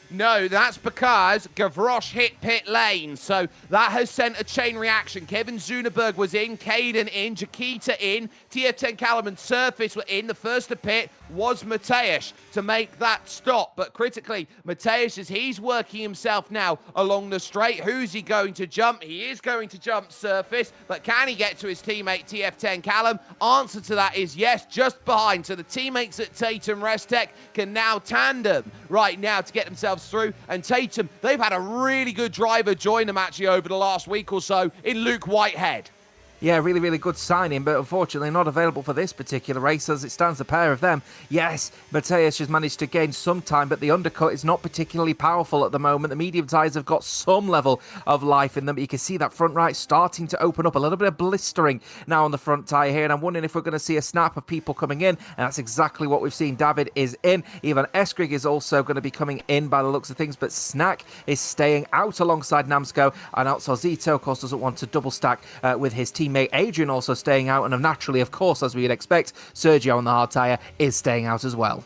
No, that's because Gavroche hit pit lane. So that has sent a chain reaction. Kevin Zuneberg was in, Caden in, Jaquita in, TF10 Callum and Surface were in. The first to pit was Mateusz to make that stop. But critically, Mateusz, as he's working himself now along the straight, who's he going to jump? He is going to jump Surface, but can he get to his teammate TF10 Callum? Answer to that is yes, just behind. So the teammates at Tatum Restec can now tandem right now to get themselves through. And Tatum, they've had a really good driver join them actually over the last week or so in Luke Whitehead. Yeah, really, really good signing, but unfortunately not available for this particular race. As it stands, the pair of them, yes, Mateus has managed to gain some time, but the undercut is not particularly powerful at the moment. The medium tyres have got some level of life in them. You can see that front right starting to open up, a little bit of blistering now on the front tyre here, and I'm wondering if we're going to see a snap of people coming in, and that's exactly what we've seen. David is in. Ivan Eskrig is also going to be coming in by the looks of things, but Snack is staying out alongside Namsko, and also Zito, of course, doesn't want to double stack with his teammate Adrian also staying out, and naturally, of course, as we would expect, Sergio on the hard tyre is staying out as well.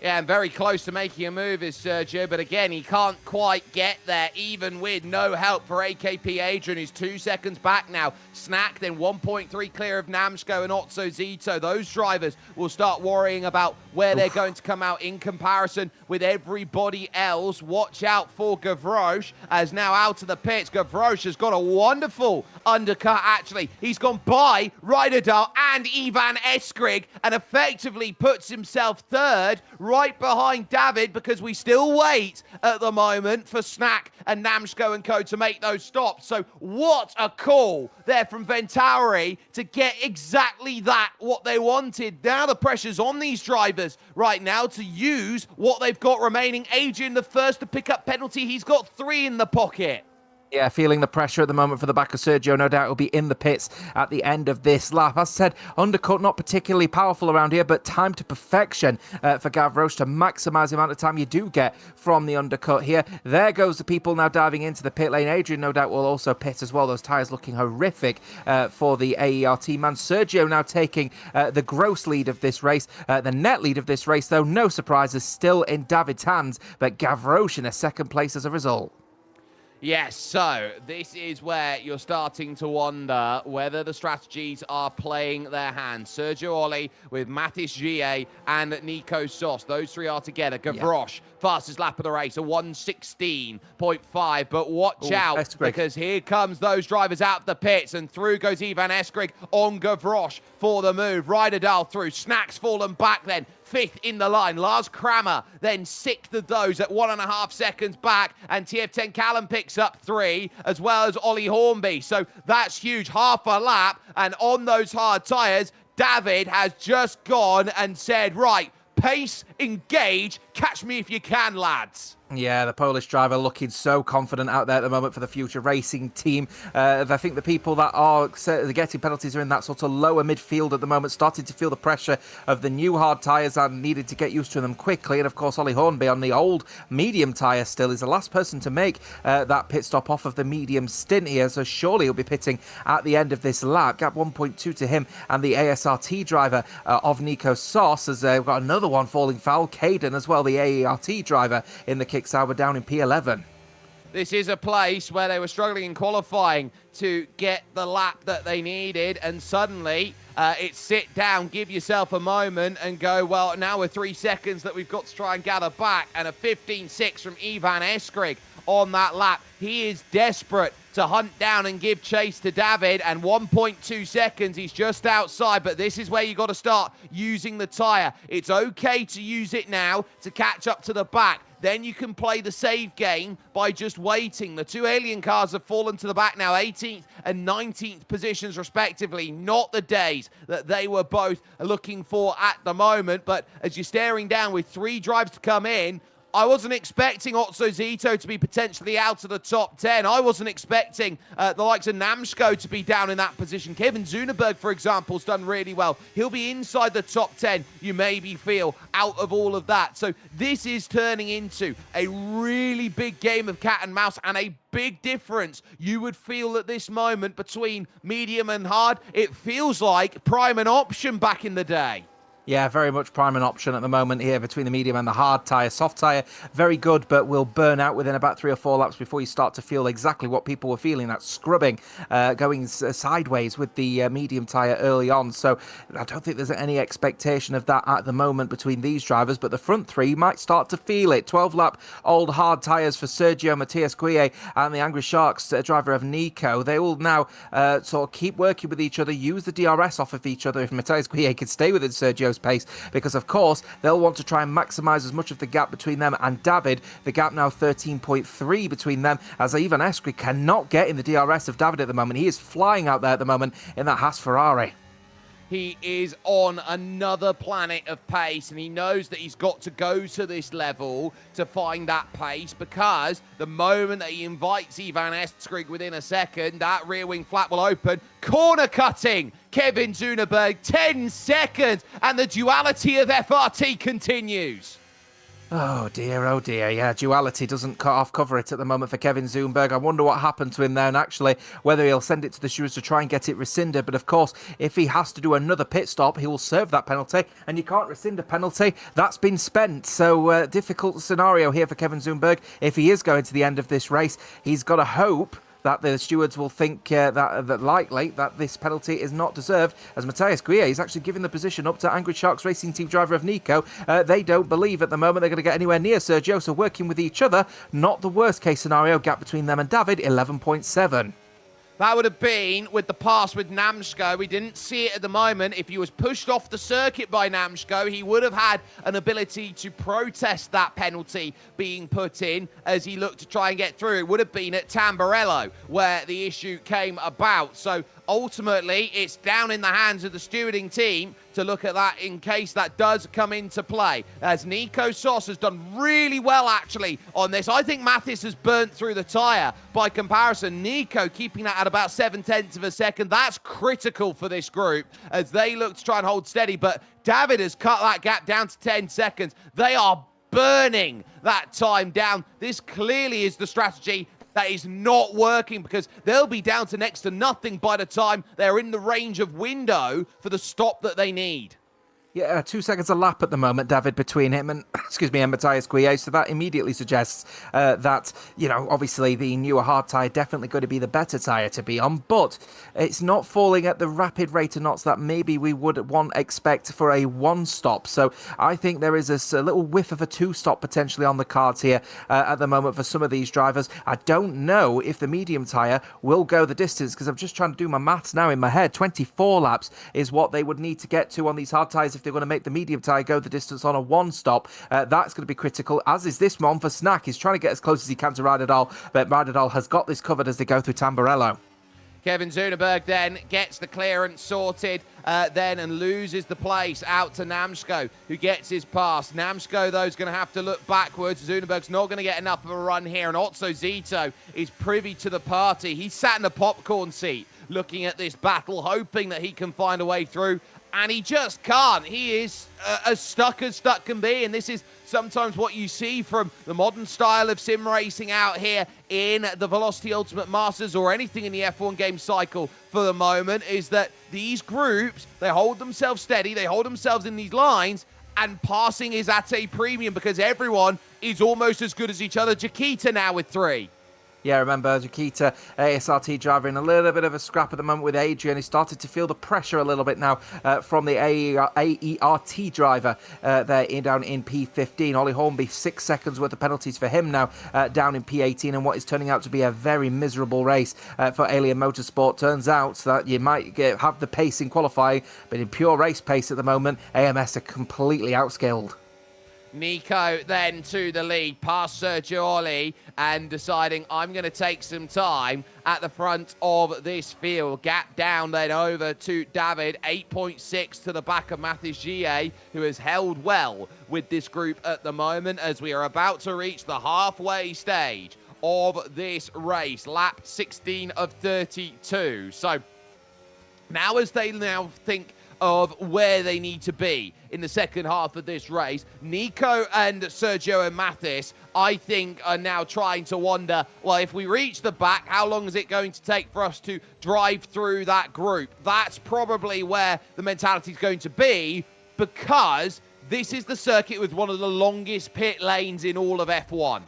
Yeah, and very close to making a move is Sergio, but again, he can't quite get there, even with no help for AKP Adrian, who's 2 seconds back now. Snack then 1.3 clear of Namsko and Otso Zito. Those drivers will start worrying about where they're going to come out in comparison with everybody else. Watch out for Gavroche, as now out of the pits. Gavroche has got a wonderful undercut, actually. He's gone by Ryderdal and Ivan Eskrig and effectively puts himself third, right behind David, because we still wait at the moment for Snack and Namsko and co to make those stops. So what a call there from Ventauri to get exactly that, what they wanted. Now the pressure's on these drivers right now to use what they've got remaining. Adrian, the first to pick up penalty. He's got 3 in the pocket. Yeah, feeling the pressure at the moment for the back of Sergio. No doubt he'll be in the pits at the end of this lap. As I said, undercut not particularly powerful around here, but time to perfection for Gavroche to maximise the amount of time you do get from the undercut here. There goes the people now diving into the pit lane. Adrian, no doubt, will also pit as well. Those tyres looking horrific for the AERT man. Sergio now taking the gross lead of this race. The net lead of this race, though, no surprises, still in David's hands, but Gavroche in a second place as a result. Yes, so this is where you're starting to wonder whether the strategies are playing their hands. Sergio Oli with Mathis Gie and Nico Sos. Those 3 are together. Gavroche, fastest lap of the race, a 1:16.5. But watch out, Eskrig, because here comes those drivers out of the pits, and through goes Ivan Eskrig on Gavroche for the move. Ryderdal through. Snack's fallen back then. 5th in the line. Lars Kramer then 6th of those at 1.5 seconds back. And TF10 Callum picks up 3, as well as Ollie Hornby. So that's huge. Half a lap. And on those hard tyres, David has just gone and said, right, pace, engage, catch me if you can, lads. Yeah, the Polish driver looking so confident out there at the moment for the future racing team. I think the people that are getting penalties are in that sort of lower midfield at the moment, starting to feel the pressure of the new hard tyres and needed to get used to them quickly. And of course, Ollie Hornby on the old medium tyre still is the last person to make that pit stop off of the medium stint here. So surely he'll be pitting at the end of this lap. Gap 1.2 to him and the ASRT driver of Nico Sos, as we've got another one falling foul. Caden as well, the AERT driver in the kick Sauber down in P11. This is a place where they were struggling in qualifying to get the lap that they needed, and suddenly it's sit down, give yourself a moment and go, well, now we're 3 seconds that we've got to try and gather back, and a 15.6 from Ivan Eskrig on that lap. He is desperate to hunt down and give chase to David, and 1.2 seconds, he's just outside, but this is where you got to start using the tyre. It's okay to use it now to catch up to the back. Then you can play the save game by just waiting. The 2 alien cars have fallen to the back now, 18th and 19th positions respectively. Not the days that they were both looking for at the moment, but as you're staring down with 3 drives to come in, I wasn't expecting Otso Zito to be potentially out of the top 10. I wasn't expecting the likes of Namsko to be down in that position. Kevin Zuneberg, for example, has done really well. He'll be inside the top 10, you maybe feel, out of all of that. So this is turning into a really big game of cat and mouse, and a big difference you would feel at this moment between medium and hard. It feels like prime and option back in the day. Yeah, very much prime and option at the moment here between the medium and the hard tyre. Soft tyre, very good, but will burn out within about 3 or 4 laps before you start to feel exactly what people were feeling, that scrubbing going sideways with the medium tyre early on. So I don't think there's any expectation of that at the moment between these drivers, but the front 3 might start to feel it. 12-lap old hard tyres for Sergio, Matthias Guille and the Angry Sharks driver of Nico. They will now sort of keep working with each other, use the DRS off of each other. If Matthias Guille can stay within Sergio Nico's pace, because of course they'll want to try and maximise as much of the gap between them and David. The gap now 13.3 between them, as Ivan Eskri cannot get in the DRS of David at the moment. He is flying out there at the moment in that Haas Ferrari. He is on another planet of pace, and he knows that he's got to go to this level to find that pace, because the moment that he invites Ivan Eskrig within a second, that rear wing flap will open. Corner cutting, Kevin Zuneberg, 10 seconds, and the duality of FRT continues. Oh dear, yeah, duality doesn't cover it at the moment for Kevin Zoomberg. I wonder what happened to him there, and actually whether he'll send it to the stewards to try and get it rescinded. But of course, if he has to do another pit stop, he will serve that penalty, and you can't rescind a penalty that's been spent. So difficult scenario here for Kevin Zoomberg. If he is going to the end of this race, he's got to hope that the stewards will think that likely that this penalty is not deserved, as Matthias Guia is actually giving the position up to Angry Sharks Racing Team driver of Nico. They don't believe at the moment they're going to get anywhere near Sergio, so working with each other, not the worst case scenario. Gap between them and David, 11.7. That would have been with the pass with Namsko. We didn't see it at the moment. If he was pushed off the circuit by Namsko, he would have had an ability to protest that penalty being put in as he looked to try and get through. It would have been at Tamburello where the issue came about. So ultimately, it's down in the hands of the stewarding team to look at that in case that does come into play. As Nico Sos has done really well, actually, on this. I think Mathis has burnt through the tyre by comparison. Nico keeping that at about 0.7 of a second. That's critical for this group as they look to try and hold steady. But David has cut that gap down to 10 seconds. They are burning that time down. This clearly is the strategy that is not working, because they'll be down to next to nothing by the time they're in the range of window for the stop that they need. Yeah, 2 seconds a lap at the moment, David, between him and, and Matthias Guille. So that immediately suggests that, obviously the newer hard tyre definitely going to be the better tyre to be on, but it's not falling at the rapid rate of knots that maybe we would expect for a one-stop. So I think there is a little whiff of a two-stop potentially on the cards here at the moment for some of these drivers. I don't know if the medium tyre will go the distance, because I'm just trying to do my maths now in my head. 24 laps is what they would need to get to on these hard tyres if they're going to make the medium tyre go the distance on a one-stop. That's going to be critical, as is this one for Snack. He's trying to get as close as he can to Ryderdal, but Ryderdal has got this covered as they go through Tamburello. Kevin Zuneberg then gets the clearance sorted and loses the place out to Namsko, who gets his pass. Namsko, though, is going to have to look backwards. Zuneberg's not going to get enough of a run here, and Otso Zito is privy to the party. He's sat in the popcorn seat looking at this battle, hoping that he can find a way through, and he just can't. He is as stuck can be, and this is sometimes what you see from the modern style of sim racing out here in the Velocity Ultimate Masters or anything in the F1 game cycle for the moment, is that these groups, they hold themselves steady, they hold themselves in these lines, and passing is at a premium because everyone is almost as good as each other. Jaquita now with 3. Yeah, remember, Jaquita, ASRT driver, in a little bit of a scrap at the moment with Adrian. He started to feel the pressure a little bit now from the AERT driver there down in P15. Ollie Hornby, 6 seconds worth of penalties for him now down in P18, and what is turning out to be a very miserable race for Alien Motorsport. Turns out that you might have the pace in qualifying, but in pure race pace at the moment, AMS are completely outskilled. Nico then to the lead, past Sergio Olli, and deciding I'm going to take some time at the front of this field. Gap down then over to David, 8.6 to the back of Mathis Gie, who has held well with this group at the moment as we are about to reach the halfway stage of this race. Lap 16 of 32. So now as they now think of where they need to be in the second half of this race, Nico and Sergio and Mathis, I think, are now trying to wonder, well, if we reach the back, how long is it going to take for us to drive through that group? That's probably where the mentality is going to be, because this is the circuit with one of the longest pit lanes in all of F1.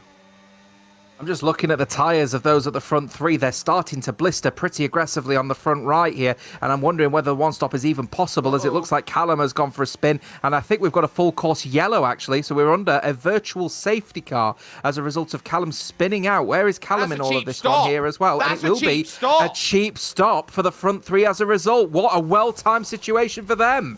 I'm just looking at the tyres of those at the front three. They're starting to blister pretty aggressively on the front right here, and I'm wondering whether one stop is even possible, as it looks like Callum has gone for a spin, and I think we've got a full course yellow, actually, so we're under a virtual safety car as a result of Callum spinning out. Where is Callum in all of this one here as well? And it will be a cheap stop for the front three as a result. What a well-timed situation for them.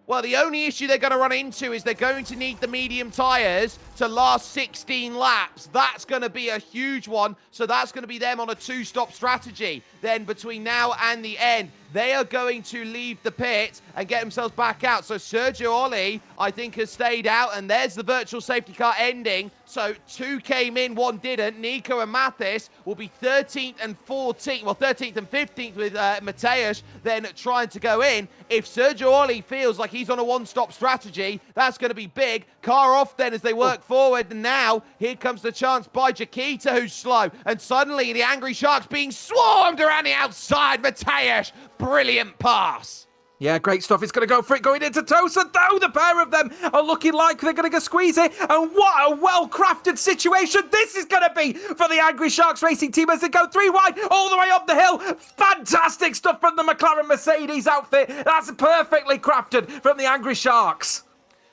Well, the only issue they're going to run into is they're going to need the medium tyres to last 16 laps. That's going to be a huge one. So that's going to be them on a 2-stop strategy. Then between now and the end, they are going to leave the pit and get themselves back out. So Sergio Olli, I think, has stayed out, and there's the virtual safety car ending. So 2 came in, 1 didn't. Nico and Mathis will be 13th and 14th, well, 13th and 15th with Mateusz then trying to go in. If Sergio Olli feels like he's on a 1-stop strategy, that's going to be big. Car off then as they work forward. And now here comes the chance by Jaquita, who's slow. And suddenly the Angry Sharks being swarmed around the outside. Mateusz, brilliant pass. Yeah, great stuff. It's going to go for it going into Tosa, though. The pair of them are looking like they're going to squeeze it. And what a well-crafted situation this is going to be for the Angry Sharks racing team as they go 3 wide all the way up the hill. Fantastic stuff from the McLaren Mercedes outfit. That's perfectly crafted from the Angry Sharks.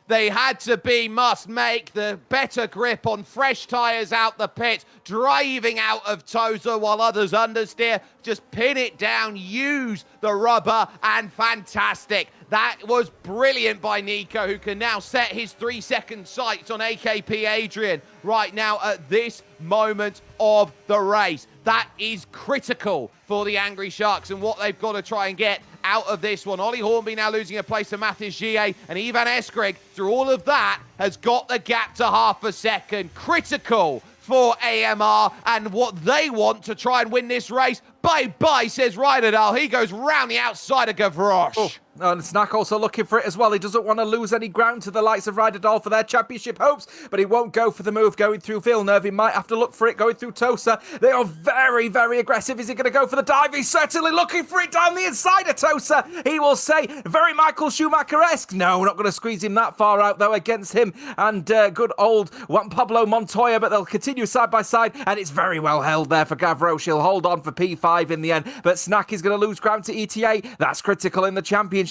They had to be must-make, the better grip on fresh tyres out the pit, driving out of Tosa while others understeer. Just pin it down, use the rubber, and fantastic. That was brilliant by Nico, who can now set his 3-second sights on AKP Adrian right now at this moment of the race. That is critical for the Angry Sharks and what they've got to try and get out of this one. Ollie Hornby now losing a place to Mathis Gie, and Ivan Eskrig, through all of that, has got the gap to half a second. Critical for AMR and what they want to try and win this race. Bye-bye, says Ryderdal. He goes round the outside of Gavroche. Oh. And Snack also looking for it as well. He doesn't want to lose any ground to the likes of Ryderdal for their championship hopes, but he won't go for the move going through Villeneuve. He might have to look for it going through Tosa. They are very, very aggressive. Is he going to go for the dive? He's certainly looking for it down the inside of Tosa. He will say, very Michael Schumacher-esque. No, not going to squeeze him that far out, though, against him and good old Juan Pablo Montoya, but they'll continue side by side, and it's very well held there for Gavroche. He'll hold on for P5 in the end, but Snack is going to lose ground to ETA. That's critical in the championship.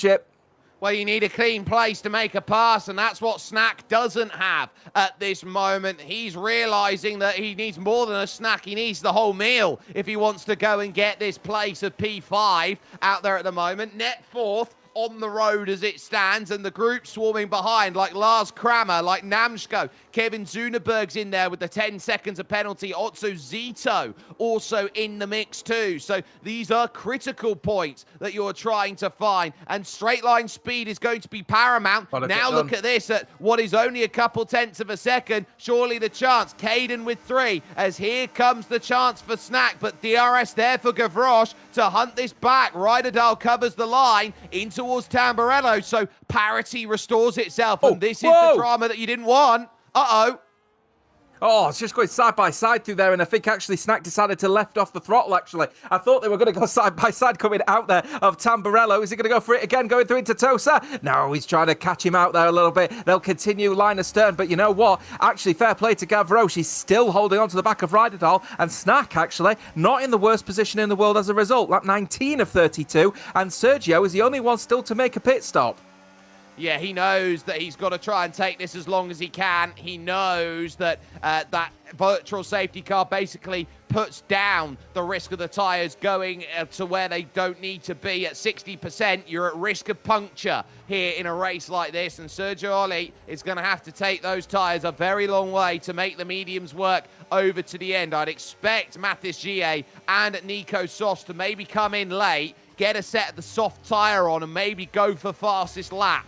Well, you need a clean place to make a pass, and that's what Snack doesn't have at this moment. He's realising that he needs more than a snack. He needs the whole meal if he wants to go and get this place of P5 out there at the moment. Net 4th on the road as it stands, and the group swarming behind like Lars Kramer, like Namsko. Kevin Zuneberg's in there with the 10 seconds of penalty. Otso Zito also in the mix too. So these are critical points that you're trying to find, and straight line speed is going to be paramount. Now look at this at what is only a couple tenths of a second. Surely the chance. Caden with 3 as here comes the chance for Snack, but DRS there for Gavroche to hunt this back. Ryderdal covers the line in towards Tamburello, so parity restores itself, and this is the drama that you didn't want. Uh-oh. Oh, it's just going side by side through there, and I think actually Snack decided to left off the throttle, actually. I thought they were going to go side by side coming out there of Tamburello. Is he going to go for it again, going through into Tosa? No, he's trying to catch him out there a little bit. They'll continue line astern, but you know what? Actually, fair play to Gavroche. He's still holding on to the back of Ryderdal, and Snack, actually, not in the worst position in the world as a result. Lap 19 of 32, and Sergio is the only one still to make a pit stop. Yeah, he knows that he's got to try and take this as long as he can. He knows that that virtual safety car basically puts down the risk of the tyres going to where they don't need to be. At 60%, you're at risk of puncture here in a race like this, and Sergio Olli is going to have to take those tyres a very long way to make the mediums work over to the end. I'd expect Mathis Gie and Nico Sos to maybe come in late, get a set of the soft tyre on, and maybe go for fastest lap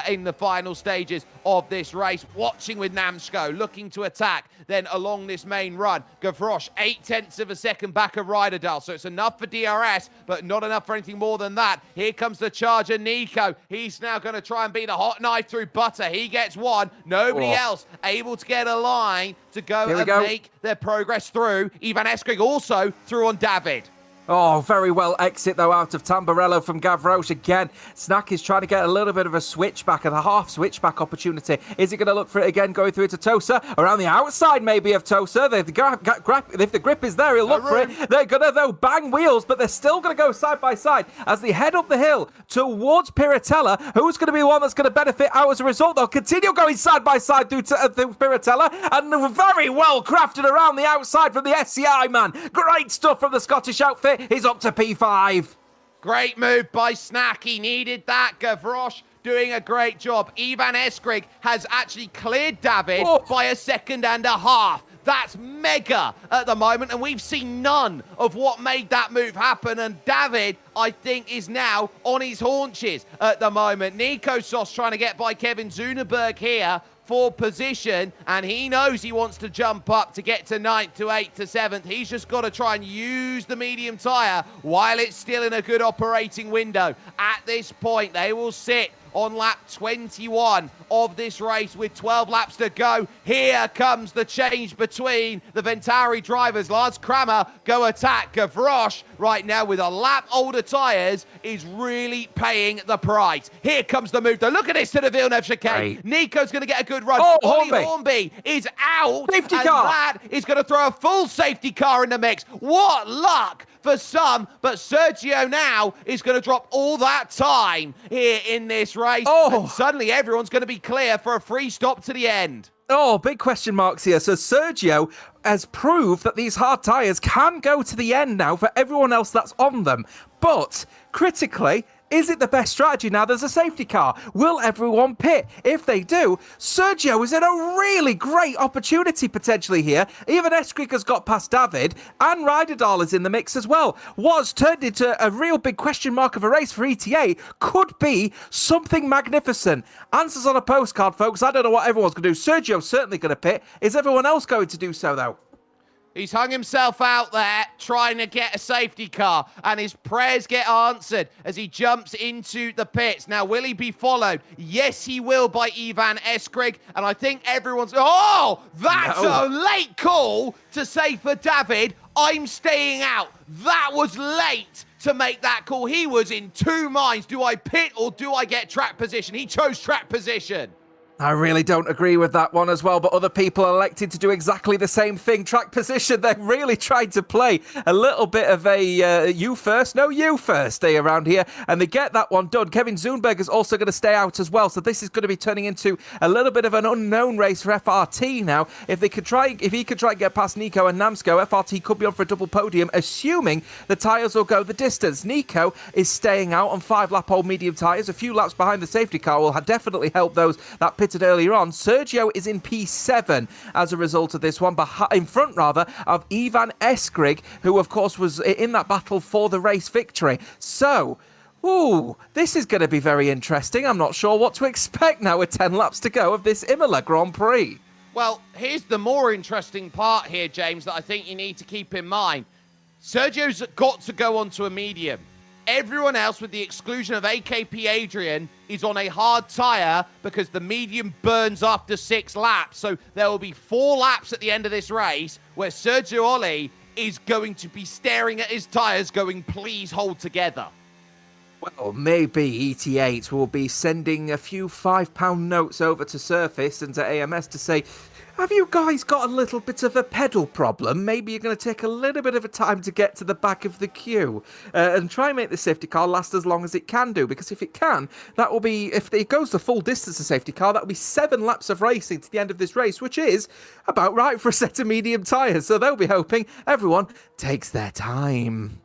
in the final stages of this race. Watching with Namsko, looking to attack then along this main run. Gavroche, 8 tenths of a second back of Ryderdal, so it's enough for DRS, but not enough for anything more than that. Here comes the charger, Nico. He's now going to try and be the hot knife through butter. He gets one. Nobody else able to get a line to go and make their progress through. Ivan Eskrig also through on David. Oh, very well exit, though, out of Tamburello from Gavroche again. Snack is trying to get a little bit of a switchback, a half switchback opportunity. Is he going to look for it again, going through to Tosa? Around the outside, maybe, of Tosa. If the grip is there, he'll look for it. They're going to, though, bang wheels, but they're still going to go side by side as they head up the hill towards Piratella. Who's going to be one that's going to benefit out as a result? They'll continue going side by side through Piratella, and very well crafted around the outside from the SCI man. Great stuff from the Scottish outfit. He's up to P5. Great move by Snack. He needed that. Gavroche doing a great job. Ivan Eskrig has actually cleared David by a second and a half. That's mega at the moment, and we've seen none of what made that move happen. And David, I think, is now on his haunches at the moment. Nico Sos trying to get by Kevin Zuneberg here for position, and he knows he wants to jump up to get to 9th, to 8th, to 7th. He's just got to try and use the medium tyre while it's still in a good operating window. At this point, they will sit on lap 21 of this race with 12 laps to go. Here comes the change between the Ventari drivers. Lars Kramer go attack. Gavroche right now with a lap older tyres is really paying the price. Here comes the move though. Look at this to the Villeneuve chicane. Right. Nico's going to get a good run. Hornby is out. Safety and car. that is going to throw a full safety car in the mix. What luck for some, but Sergio now is going to drop all that time here in this race. And suddenly everyone's going to be clear for a free stop to the end. Big question marks here. So Sergio has proved that these hard tyres can go to the end now for everyone else that's on them. But critically, is it the best strategy now there's a safety car? Will everyone pit? If they do, Sergio is in a really great opportunity potentially here. Even Eskrig has got past David, and Ryderdal is in the mix as well. What's turned into a real big question mark of a race for ETA could be something magnificent. Answers on a postcard, folks. I don't know what everyone's going to do. Sergio's certainly going to pit. Is everyone else going to do so, though? He's hung himself out there trying to get a safety car, and his prayers get answered as he jumps into the pits. Now, will he be followed? Yes, he will by Ivan Eskrig, and I think everyone's... Oh, that's a late call to say for David, I'm staying out. That was late to make that call. He was in two minds. Do I pit or do I get track position? He chose track position. I really don't agree with that one as well, but other people elected to do exactly the same thing. Track position, they're really trying to play a little bit of a you first, no you first stay around here, and they get that one done. Kevin Zunberg is also going to stay out as well, so this is going to be turning into a little bit of an unknown race for FRT now. If he could try and get past Nico and Namsko, FRT could be on for a double podium, assuming the tyres will go the distance. Nico is staying out on 5-lap-old medium tyres, a few laps behind the safety car will definitely help those that pitted earlier on. Sergio is in P7 as a result of this one, in front rather of Ivan Eskrig, who of course was in that battle for the race victory. So, this is going to be very interesting. I'm not sure what to expect now with 10 laps to go of this Imola Grand Prix. Well, here's the more interesting part here, James, that I think you need to keep in mind. Sergio's got to go onto a medium. Everyone else, with the exclusion of AKP Adrian, is on a hard tyre because the medium burns after 6 laps. So there will be 4 laps at the end of this race where Sergio Olli is going to be staring at his tyres going, please hold together. Well, maybe ET8 will be sending a few £5 notes over to Surface and to AMS to say, have you guys got a little bit of a pedal problem? Maybe you're going to take a little bit of a time to get to the back of the queue and try and make the safety car last as long as it can do. Because if it can, that will be, if it goes the full distance of safety car, that will be 7 laps of racing to the end of this race, which is about right for a set of medium tyres. So they'll be hoping everyone takes their time.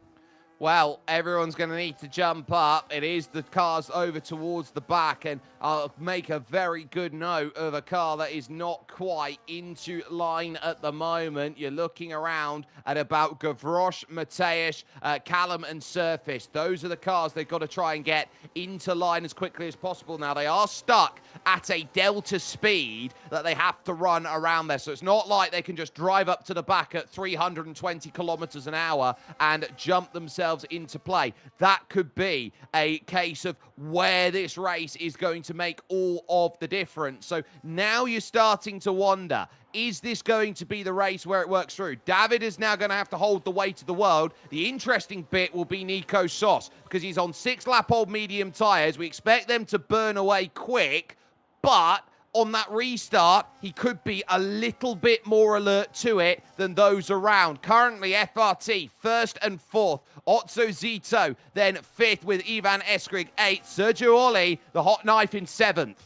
Well, everyone's going to need to jump up. It is the cars over towards the back, and I'll make a very good note of a car that is not quite into line at the moment. You're looking around at about Gavroche, Mateusz, Callum and Surface. Those are the cars they've got to try and get into line as quickly as possible. Now, they are stuck at a delta speed that they have to run around there. So it's not like they can just drive up to the back at 320 kilometers an hour and jump themselves into play. That could be a case of where this race is going to make all of the difference. So now you're starting to wonder, is this going to be the race where it works through? David is now going to have to hold the weight of the world. The interesting bit will be Nico Sos, because he's on 6-lap-old medium tyres. We expect them to burn away quick, but on that restart, he could be a little bit more alert to it than those around. Currently, FRT, 1st and 4th. Otso Zito, then 5th with Ivan Eskrig, 8th. Sergio Olli, the hot knife, in 7th.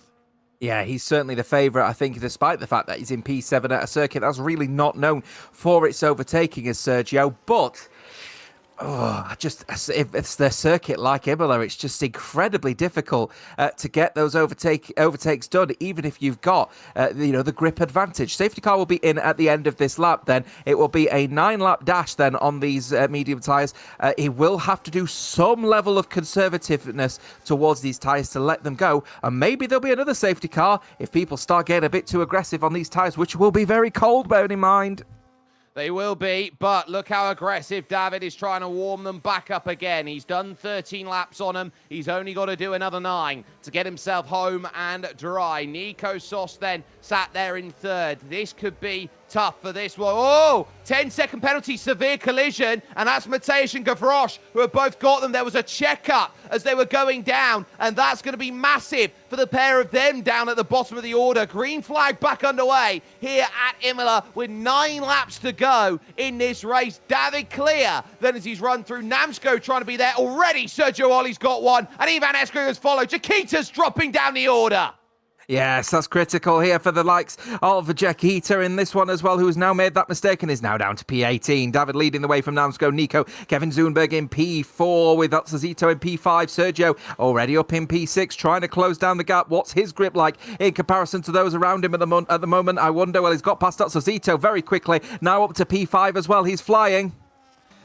Yeah, he's certainly the favourite, I think, despite the fact that he's in P7 at a circuit that's really not known for its overtaking as Sergio. But Oh, if it's the circuit like Imola, it's just incredibly difficult to get those overtakes done, even if you've got the grip advantage. Safety car will be in at the end of this lap. Then it will be a 9-lap dash. Then on these medium tyres, he will have to do some level of conservativeness towards these tyres to let them go. And maybe there'll be another safety car if people start getting a bit too aggressive on these tyres, which will be very cold, bearing in mind. They will be, but look how aggressive David is trying to warm them back up again. He's done 13 laps on them. He's only got to do another 9 to get himself home and dry. Nico Sos then sat there in third. This could be tough for this one. Oh, 10-second penalty, severe collision, and that's Mateusz and Gavroche who have both got them. There was a checkup as they were going down, and that's going to be massive for the pair of them down at the bottom of the order. Green flag back underway here at Imola with 9 laps to go in this race. David clear then as he's run through. Namsko trying to be there already. Sergio Oli's got one, and Ivan Eskrig has followed. Jakita's dropping down the order. Yes, that's critical here for the likes of Jakita in this one as well, who has now made that mistake and is now down to P18. David leading the way from Namsko, Nico, Kevin Zunberg in P4 with Otsazito in P5. Sergio already up in P6, trying to close down the gap. What's his grip like in comparison to those around him at the moment? I wonder. Well, he's got past Otsazito very quickly, now up to P5 as well. He's flying.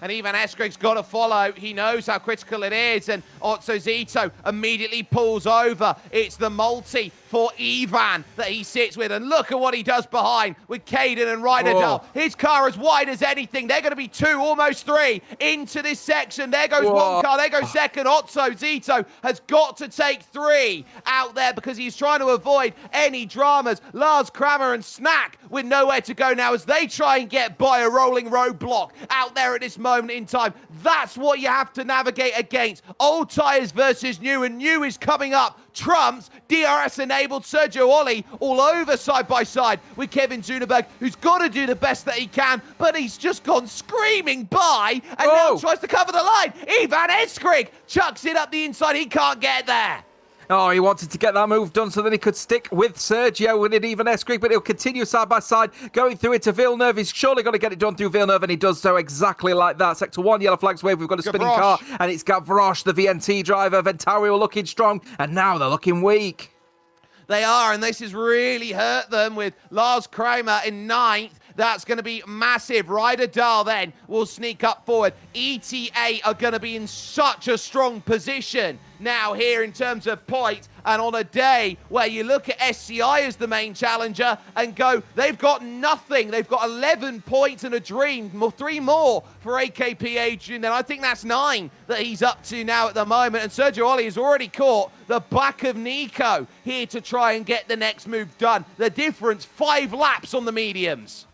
And Ivan Eskrig's got to follow. He knows how critical it is. And Otsazito immediately pulls over. It's the multi for Ivan that he sits with. And look at what he does behind with Caden and Ryderdal. His car as wide as anything. They're going to be 2, almost 3 into this section. There goes one car. There goes second. Otsazito has got to take 3 out there because he's trying to avoid any dramas. Lars Kramer and Snack with nowhere to go now as they try and get by a rolling roadblock out there at this moment in time. That's what you have to navigate against. Old tyres versus new, and new is coming up. Trumps, DRS-enabled Sergio Oli all over side by side with Kevin Zunberg, who's got to do the best that he can, but he's just gone screaming by and now tries to cover the line. Ivan Eskrig chucks it up the inside. He can't get there. Oh, he wanted to get that move done so that he could stick with Sergio and Ivan Eskrig, but he'll continue side by side, going through into Villeneuve. He's surely got to get it done through Villeneuve, and he does so exactly like that. Sector 1, yellow flags wave. We've got a spinning car, and it's Gavroche, the VNT driver. Ventario looking strong, and now they're looking weak. They are, and this has really hurt them with Lars Kramer in 9th. That's going to be massive. Ryderdal then will sneak up forward. ETA are going to be in such a strong position now here in terms of points. And on a day where you look at SCI as the main challenger and go, they've got nothing. They've got 11 points and a dream. 3 more for AKP Adrian. Then I think that's 9 that he's up to now at the moment. And Sergio Oli has already caught the back of Nico here to try and get the next move done. The difference, 5 laps on the mediums.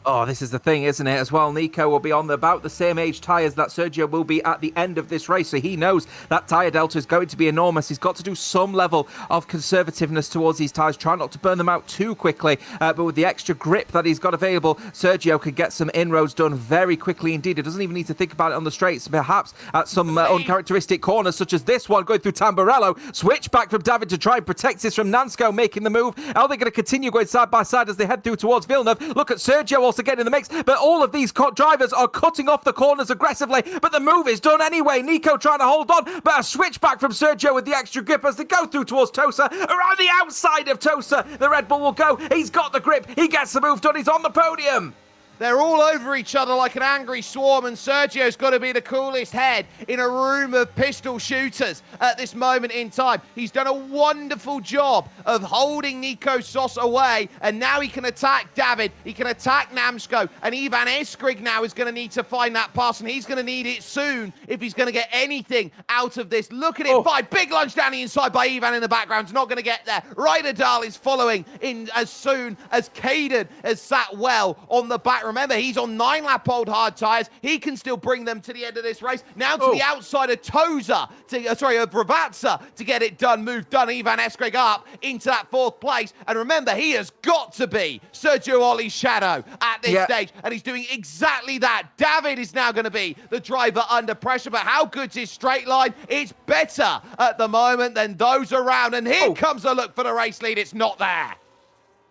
Oh, this is the thing, isn't it, as well? Nico will be on about the same age tyres that Sergio will be at the end of this race, so he knows that tyre delta is going to be enormous. He's got to do some level of conservativeness towards these tyres, try not to burn them out too quickly, but with the extra grip that he's got available, Sergio could get some inroads done very quickly indeed. He doesn't even need to think about it on the straights, perhaps at some uncharacteristic corners, such as this one, going through Tamburello. Switch back from David to try and protect this from Namsko, making the move. Are they going to continue going side by side as they head through towards Villeneuve? Look at Sergio also getting in the mix, but all of these drivers are cutting off the corners aggressively, but the move is done anyway. Nico trying to hold on, but a switch back from Sergio with the extra grip as they go through towards Tosa. Around the outside of Tosa, the Red Bull will go. He's got the grip. He gets the move done. He's on the podium. They're all over each other like an angry swarm, and Sergio's got to be the coolest head in a room of pistol shooters at this moment in time. He's done a wonderful job of holding Nico Sos away, and now he can attack David, he can attack Namsko, and Ivan Eskrig now is going to need to find that pass, and he's going to need it soon if he's going to get anything out of this. Look at him fight. Big lunge down the inside by Ivan in the background. He's not going to get there. Ryderdal is following in as soon as Caden has sat well on the back. Remember, he's on 9-lap old hard tyres. He can still bring them to the end of this race. Now to the outside of Tosa, of Ravazza to get it done. Move done. Ivan Eskrig up into that 4th place. And remember, he has got to be Sergio Oli's shadow at this stage. And he's doing exactly that. David is now going to be the driver under pressure. But how good's his straight line? It's better at the moment than those around. And here comes a look for the race lead. It's not there.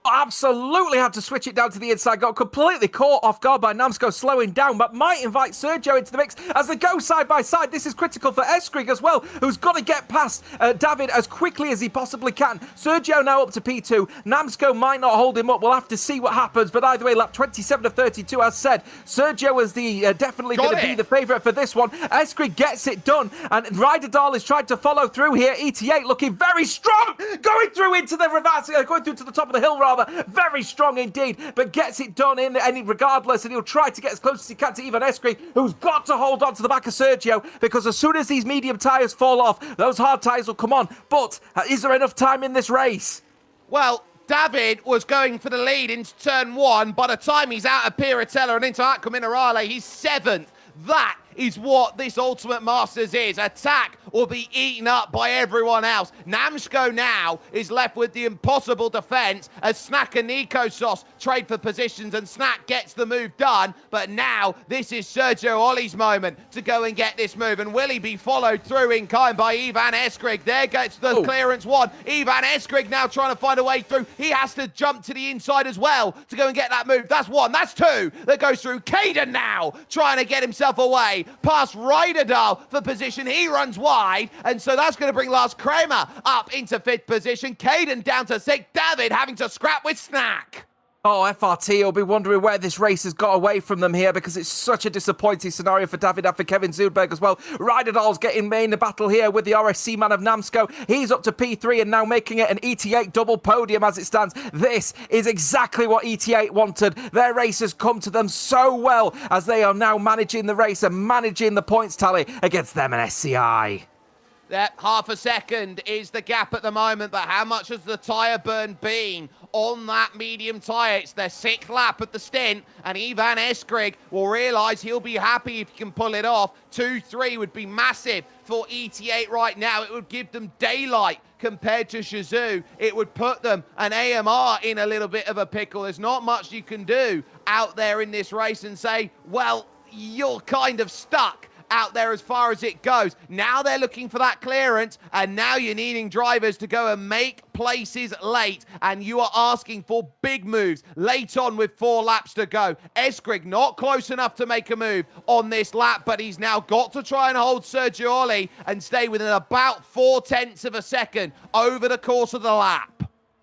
Absolutely had to switch it down to the inside. Got completely caught off guard by Namsco slowing down, but might invite Sergio into the mix as they go side by side. This is critical for Eskrig as well, who's got to get past David as quickly as he possibly can. Sergio now up to P2. Namsco might not hold him up. We'll have to see what happens, but either way, lap 27 of 32, as said, Sergio is the definitely going to be the favourite for this one. Eskrig gets it done, and Ryderdal is trying to follow through here. ET8 looking very strong, going through into the reverse, going through to the top of the hill rather. Very strong indeed, but gets it done in any regardless, and he'll try to get as close as he can to Ivan Eskrig, who's got to hold on to the back of Sergio, because as soon as these medium tyres fall off, those hard tyres will come on. But is there enough time in this race? Well, David was going for the lead into turn 1. By the time he's out of Piratella and into Aqua Minerale, he's 7th. That is what this Ultimate Masters is. Attack will be eaten up by everyone else. Namsco now is left with the impossible defense as Snack and Nikosauce trade for positions, and Snack gets the move done. But now this is Sergio Oli's moment to go and get this move. And will he be followed through in kind by Ivan Eskrig? There gets the clearance 1. Ivan Eskrig now trying to find a way through. He has to jump to the inside as well to go and get that move. That's 1. That's 2 that goes through. Caden now trying to get himself away past Ryderdal for position. He runs wide, and so that's going to bring Lars Kramer up into 5th position. Caden down to 6th. David having to scrap with Snack. Oh, FRT will be wondering where this race has got away from them here, because it's such a disappointing scenario for David and for Kevin Zudberg as well. Ryderdal's getting in the battle here with the RSC man of Namsco. He's up to P3 and now making it an ET8 double podium as it stands. This is exactly what ET8 wanted. Their race has come to them so well as they are now managing the race and managing the points tally against them and SCI. That half a second is the gap at the moment, but how much has the tyre burn been on that medium tyre? It's their 6th lap at the stint, and Ivan Eskrig will realise he'll be happy if he can pull it off. 2-3 would be massive for ET8 right now. It would give them daylight compared to Shazoo. It would put them and AMR in a little bit of a pickle. There's not much you can do out there in this race and say, well, you're kind of stuck out there as far as it goes. Now they're looking for that clearance, and now you're needing drivers to go and make places late, and you are asking for big moves late on with 4 laps to go. Eskrig not close enough to make a move on this lap, but he's now got to try and hold Sergio Oli and stay within about 0.4 of a second over the course of the lap.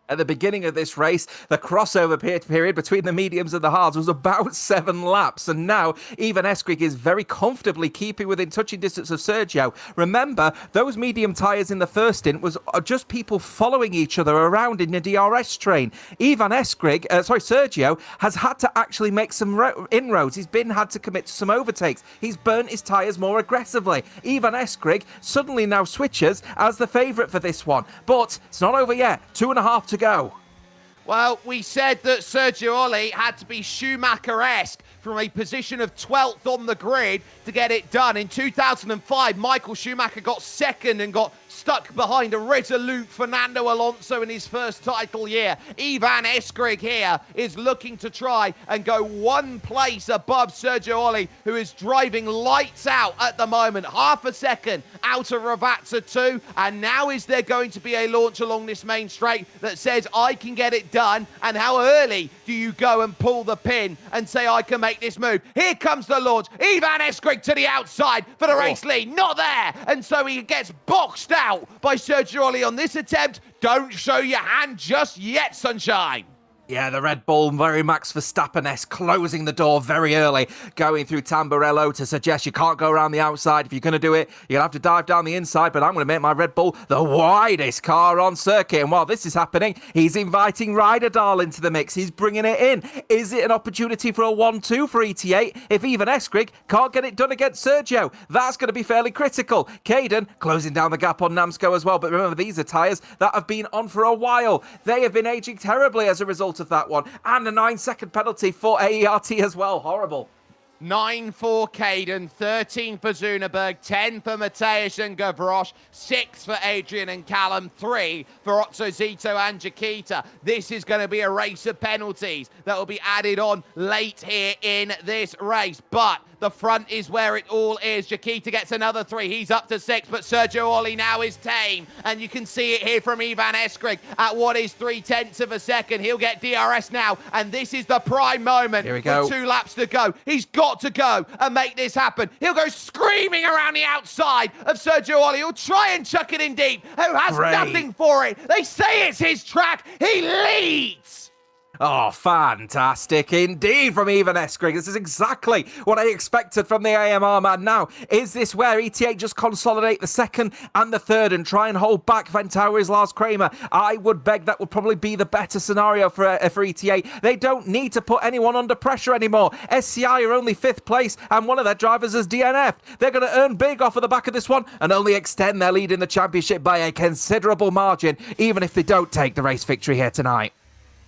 At the beginning of this race, the crossover period between the mediums and the hards was about 7 laps, and now Ivan Eskrig is very comfortably keeping within touching distance of Sergio. Remember, those medium tyres in the first stint was just people following each other around in the DRS train. Sergio has had to actually make some inroads. He's had to commit to some overtakes. He's burnt his tyres more aggressively. Ivan Eskrig suddenly now switches as the favourite for this one, but it's not over yet. 2.5 to go. Well, we said that Sergio Oli had to be Schumacher-esque from a position of 12th on the grid to get it done. In 2005, Michael Schumacher got 2nd and got stuck behind a resolute Fernando Alonso in his first title year. Ivan Eskrig here is looking to try and go 1 place above Sergio Oli, who is driving lights out at the moment. Half a second out of Ravazza 2, and now is there going to be a launch along this main straight that says, I can get it done? And how early do you go and pull the pin and say, I can make this move? Here comes the launch. Ivan Eskrig to the outside for the race lead. Not there. And so he gets boxed out by Sergio Oli on this attempt. Don't show your hand just yet, sunshine. Yeah, the Red Bull, very Max Verstappen-esque, closing the door very early, going through Tamburello to suggest you can't go around the outside. If you're going to do it, you're going to have to dive down the inside, but I'm going to make my Red Bull the widest car on circuit. And while this is happening, he's inviting Ryderdal into the mix. He's bringing it in. Is it an opportunity for a 1-2 for ET8 if even Eskrig can't get it done against Sergio? That's going to be fairly critical. Caden closing down the gap on Namsco as well, but remember, these are tyres that have been on for a while. They have been aging terribly as a result of that one, and a 9-second penalty for AERT as well. Horrible. 9 for Caden, 13 for Zunerberg, 10 for Mateusz and Gavroche, 6 for Adrian and Callum, 3 for Otto Zito and Jakita. This is going to be a race of penalties that will be added on late here in this race, but The front is where it all is. Jakita gets another 3. He's up to 6, but Sergio Olli now is tame. And you can see it here from Ivan Eskrig at what is 0.3 of a second. He'll get DRS now, and this is the prime moment. Here we go. With 2 laps to go. He's got to go and make this happen. He'll go screaming around the outside of Sergio Olli. He'll try and chuck it in deep. Who has nothing for it. They say it's his track. He leads. Oh, fantastic indeed from Ivan Eskrig. This is exactly what I expected from the AMR man. Now, is this where ETA just consolidate the second and the third and try and hold back Ventauri's Lars Kramer? I would beg that would probably be the better scenario for ETA. They don't need to put anyone under pressure anymore. SCI are only 5th place and one of their drivers is DNF. They're going to earn big off of the back of this one and only extend their lead in the championship by a considerable margin, even if they don't take the race victory here tonight.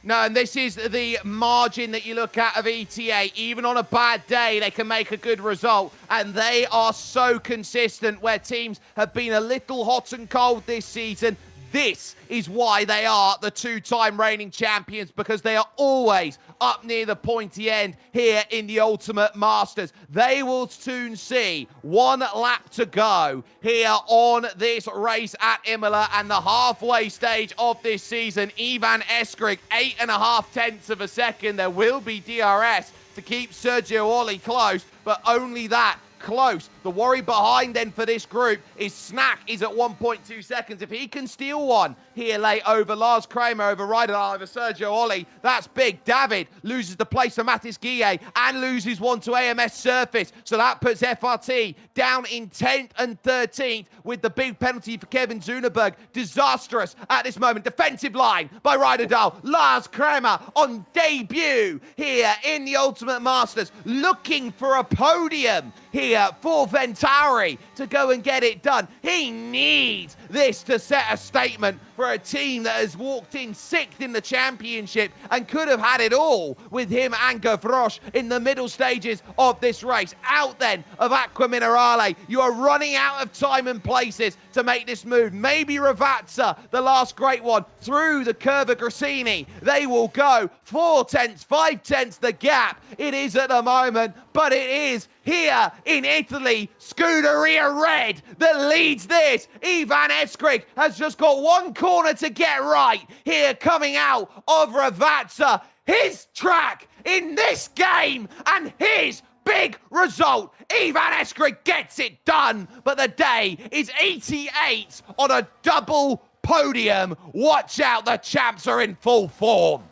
No, and this is the margin that you look at of ETA. Even on a bad day, they can make a good result. And they are so consistent where teams have been a little hot and cold this season. This is why they are the 2-time reigning champions, because they are always up near the pointy end here in the Ultimate Masters. They will soon see 1 lap to go here on this race at Imola, and the halfway stage of this season. Ivan Eskrig, 8.5 of a second. There will be DRS to keep Sergio Olli close, but only that close. The worry behind then for this group is Snack is at 1.2 seconds. If he can steal one here late over Lars Kramer, over Ryder, over Sergio Olli, that's big. David loses the place for Matis Guillet and loses one to AMS Surface. So that puts FRT down in 10th and 13th with the big penalty for Kevin Zunerberg. Disastrous at this moment. Defensive line by Ryder Dahl. Lars Kramer on debut here in the Ultimate Masters, looking for a podium here for Ventauri to go and get it done. He needs this to set a statement for a team that has walked in 6th in the championship and could have had it all with him and Gavroche in the middle stages of this race. Out then of Aqua Minerale. You are running out of time and places to make this move. Maybe Ravazza, the last great one, through the Curva Grassini. They will go 4/10, 5/10 the gap. It is at the moment, but it is here in Italy. Scuderia Red that leads this. Ivan Eskrig has just got 1 corner to get right here coming out of Ravazza. His track in this game and his big result. Ivan Eskrig gets it done, but the day is 88 on a double podium. Watch out, the champs are in full form.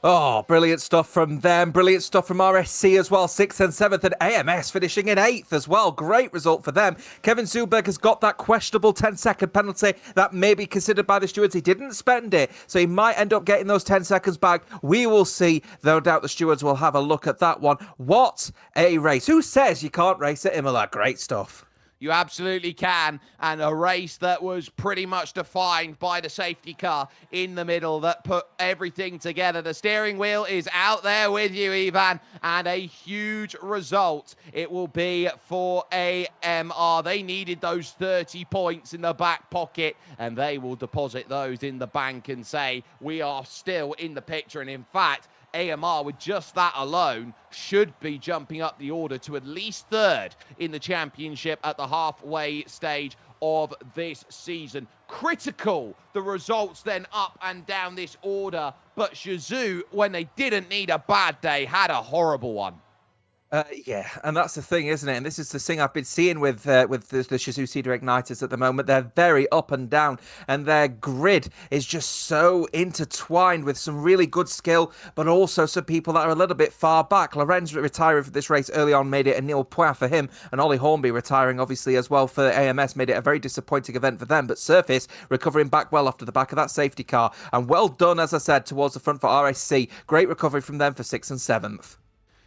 Oh, brilliant stuff from them. Brilliant stuff from RSC as well. 6th and 7th, and AMS finishing in 8th as well. Great result for them. Kevin Zuberg has got that questionable 10-second penalty that may be considered by the stewards. He didn't spend it, so he might end up getting those 10 seconds back. We will see. No doubt the stewards will have a look at that one. What a race. Who says you can't race at Imola? Great stuff. You absolutely can, and a race that was pretty much defined by the safety car in the middle that put everything together. The steering wheel is out there with you, Ivan, and a huge result it will be for AMR. They needed those 30 points in the back pocket, and they will deposit those in the bank and say, we are still in the picture, and in fact, AMR, with just that alone, should be jumping up the order to at least 3rd in the championship at the halfway stage of this season. Critical, the results then up and down this order, but Shazoo, when they didn't need a bad day, had a horrible one. Yeah, and that's the thing, isn't it? And this is the thing I've been seeing with the Shazoo Cedar Igniters at the moment. They're very up and down, and their grid is just so intertwined with some really good skill, but also some people that are a little bit far back. Lorenz retiring for this race early on made it a nil point for him, and Ollie Hornby retiring, obviously, as well for AMS, made it a very disappointing event for them. But Surface recovering back well after the back of that safety car, and well done, as I said, towards the front for RSC. Great recovery from them for 6th and 7th.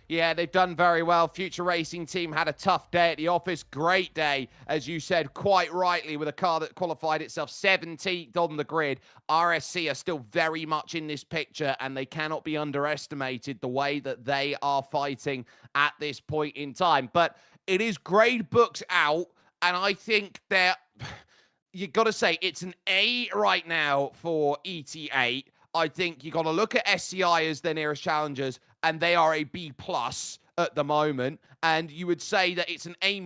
Yeah, they've done very well. Future Racing Team had a tough day at the office. Great day, as you said, quite rightly, with a car that qualified itself 17th on the grid. RSC are still very much in this picture, and they cannot be underestimated the way that they are fighting at this point in time. But it is grade books out, and I think they're... you got to say, it's an A right now for ET8. I think you got to look at SCI as their nearest challengers, and they are a B+. at the moment, and you would say that it's an A-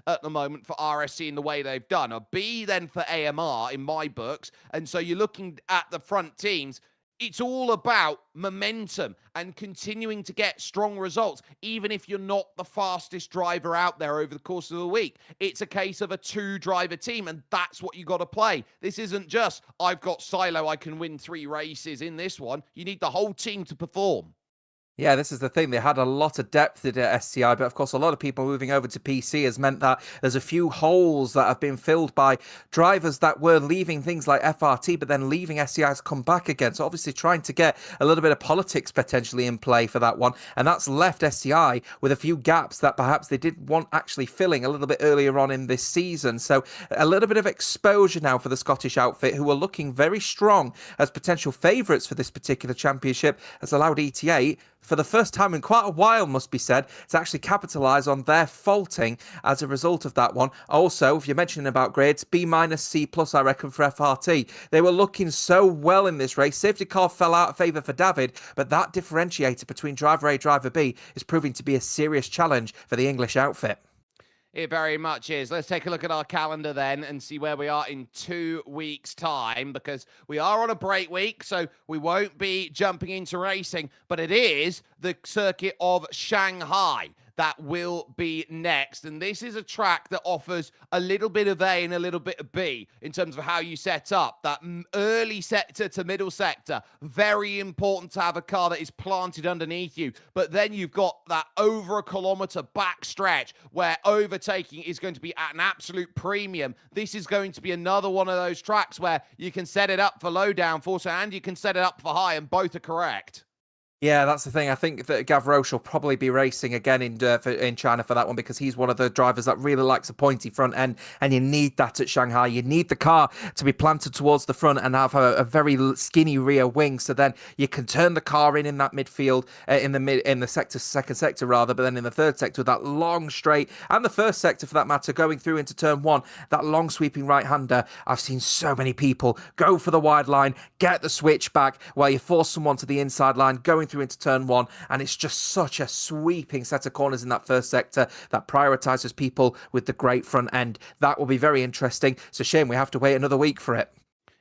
at the moment for RSC in the way they've done. A B then for AMR in my books. And so you're looking at the front teams. It's all about momentum and continuing to get strong results, even if you're not the fastest driver out there over the course of the week. It's a case of a 2-driver team, and that's what you got to play. This isn't just, I've got Silo, I can win 3 races in this one. You need the whole team to perform. Yeah, this is the thing. They had a lot of depth at SCI, but of course, a lot of people moving over to PC has meant that there's a few holes that have been filled by drivers that were leaving things like FRT, but then leaving SCI to come back again. So obviously trying to get a little bit of politics potentially in play for that one. And that's left SCI with a few gaps that perhaps they didn't want actually filling a little bit earlier on in this season. So a little bit of exposure now for the Scottish outfit, who are looking very strong as potential favourites for this particular championship, has allowed ETA, for the first time in quite a while, must be said, to actually capitalise on their faulting as a result of that one. Also, if you're mentioning about grades, B-, C+, I reckon, for FRT. They were looking so well in this race. Safety car fell out of favour for David, but that differentiator between driver A, driver B is proving to be a serious challenge for the English outfit. It very much is. Let's take a look at our calendar then and see where we are in 2 weeks' time, because we are on a break week, so we won't be jumping into racing, but it is the circuit of Shanghai that will be next. And this is a track that offers a little bit of A and a little bit of B in terms of how you set up. That early sector to middle sector, very important to have a car that is planted underneath you. But then you've got that over a kilometer back stretch where overtaking is going to be at an absolute premium. This is going to be another one of those tracks where you can set it up for low downforce and you can set it up for high, and both are correct. Yeah, that's the thing. I think that Gav Roche will probably be racing again in China for that one, because he's one of the drivers that really likes a pointy front end, and you need that at Shanghai. You need the car to be planted towards the front and have a very skinny rear wing, so then you can turn the car in that midfield, in the second sector rather, but then in the third sector with that long straight, and the first sector for that matter, going through into turn 1, that long sweeping right-hander. I've seen so many people go for the wide line, get the switch back, where you force someone to the inside line, going through into turn 1, and it's just such a sweeping set of corners in that first sector that prioritizes people with the great front end. That will be very interesting. It's a shame we have to wait another week for it.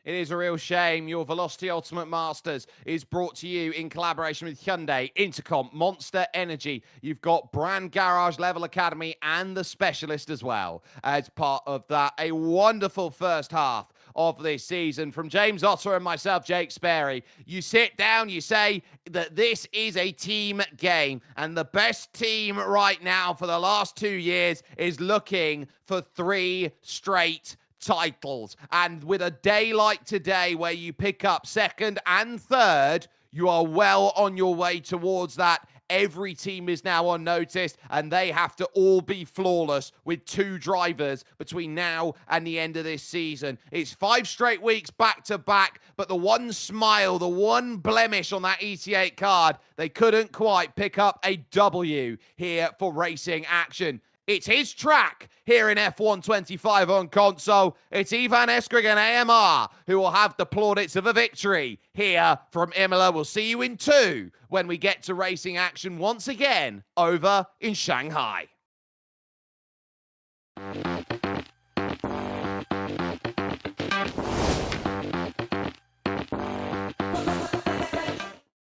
It is a real shame. Your Velocity Ultimate Masters is brought to you in collaboration with Hyundai, Intercomp, Monster Energy. You've got Brand Garage Level Academy and The Specialist as well as part of that. A wonderful first half of this season from James Otter and myself, Jake Sperry. You sit down, you say that this is a team game, and the best team right now for the last 2 years is looking for 3 straight titles. And with a day like today where you pick up second and third, you are well on your way towards that. Every team is now on notice, and they have to all be flawless with 2 drivers between now and the end of this season. It's 5 straight weeks back to back, but the one smile, the one blemish on that ET8 card, they couldn't quite pick up a W here for Racing Action. It's his track here in F125 on console. It's Ivan Eskrig and AMR who will have the plaudits of a victory here from Imola. We'll see you in 2 when we get to Racing Action once again over in Shanghai.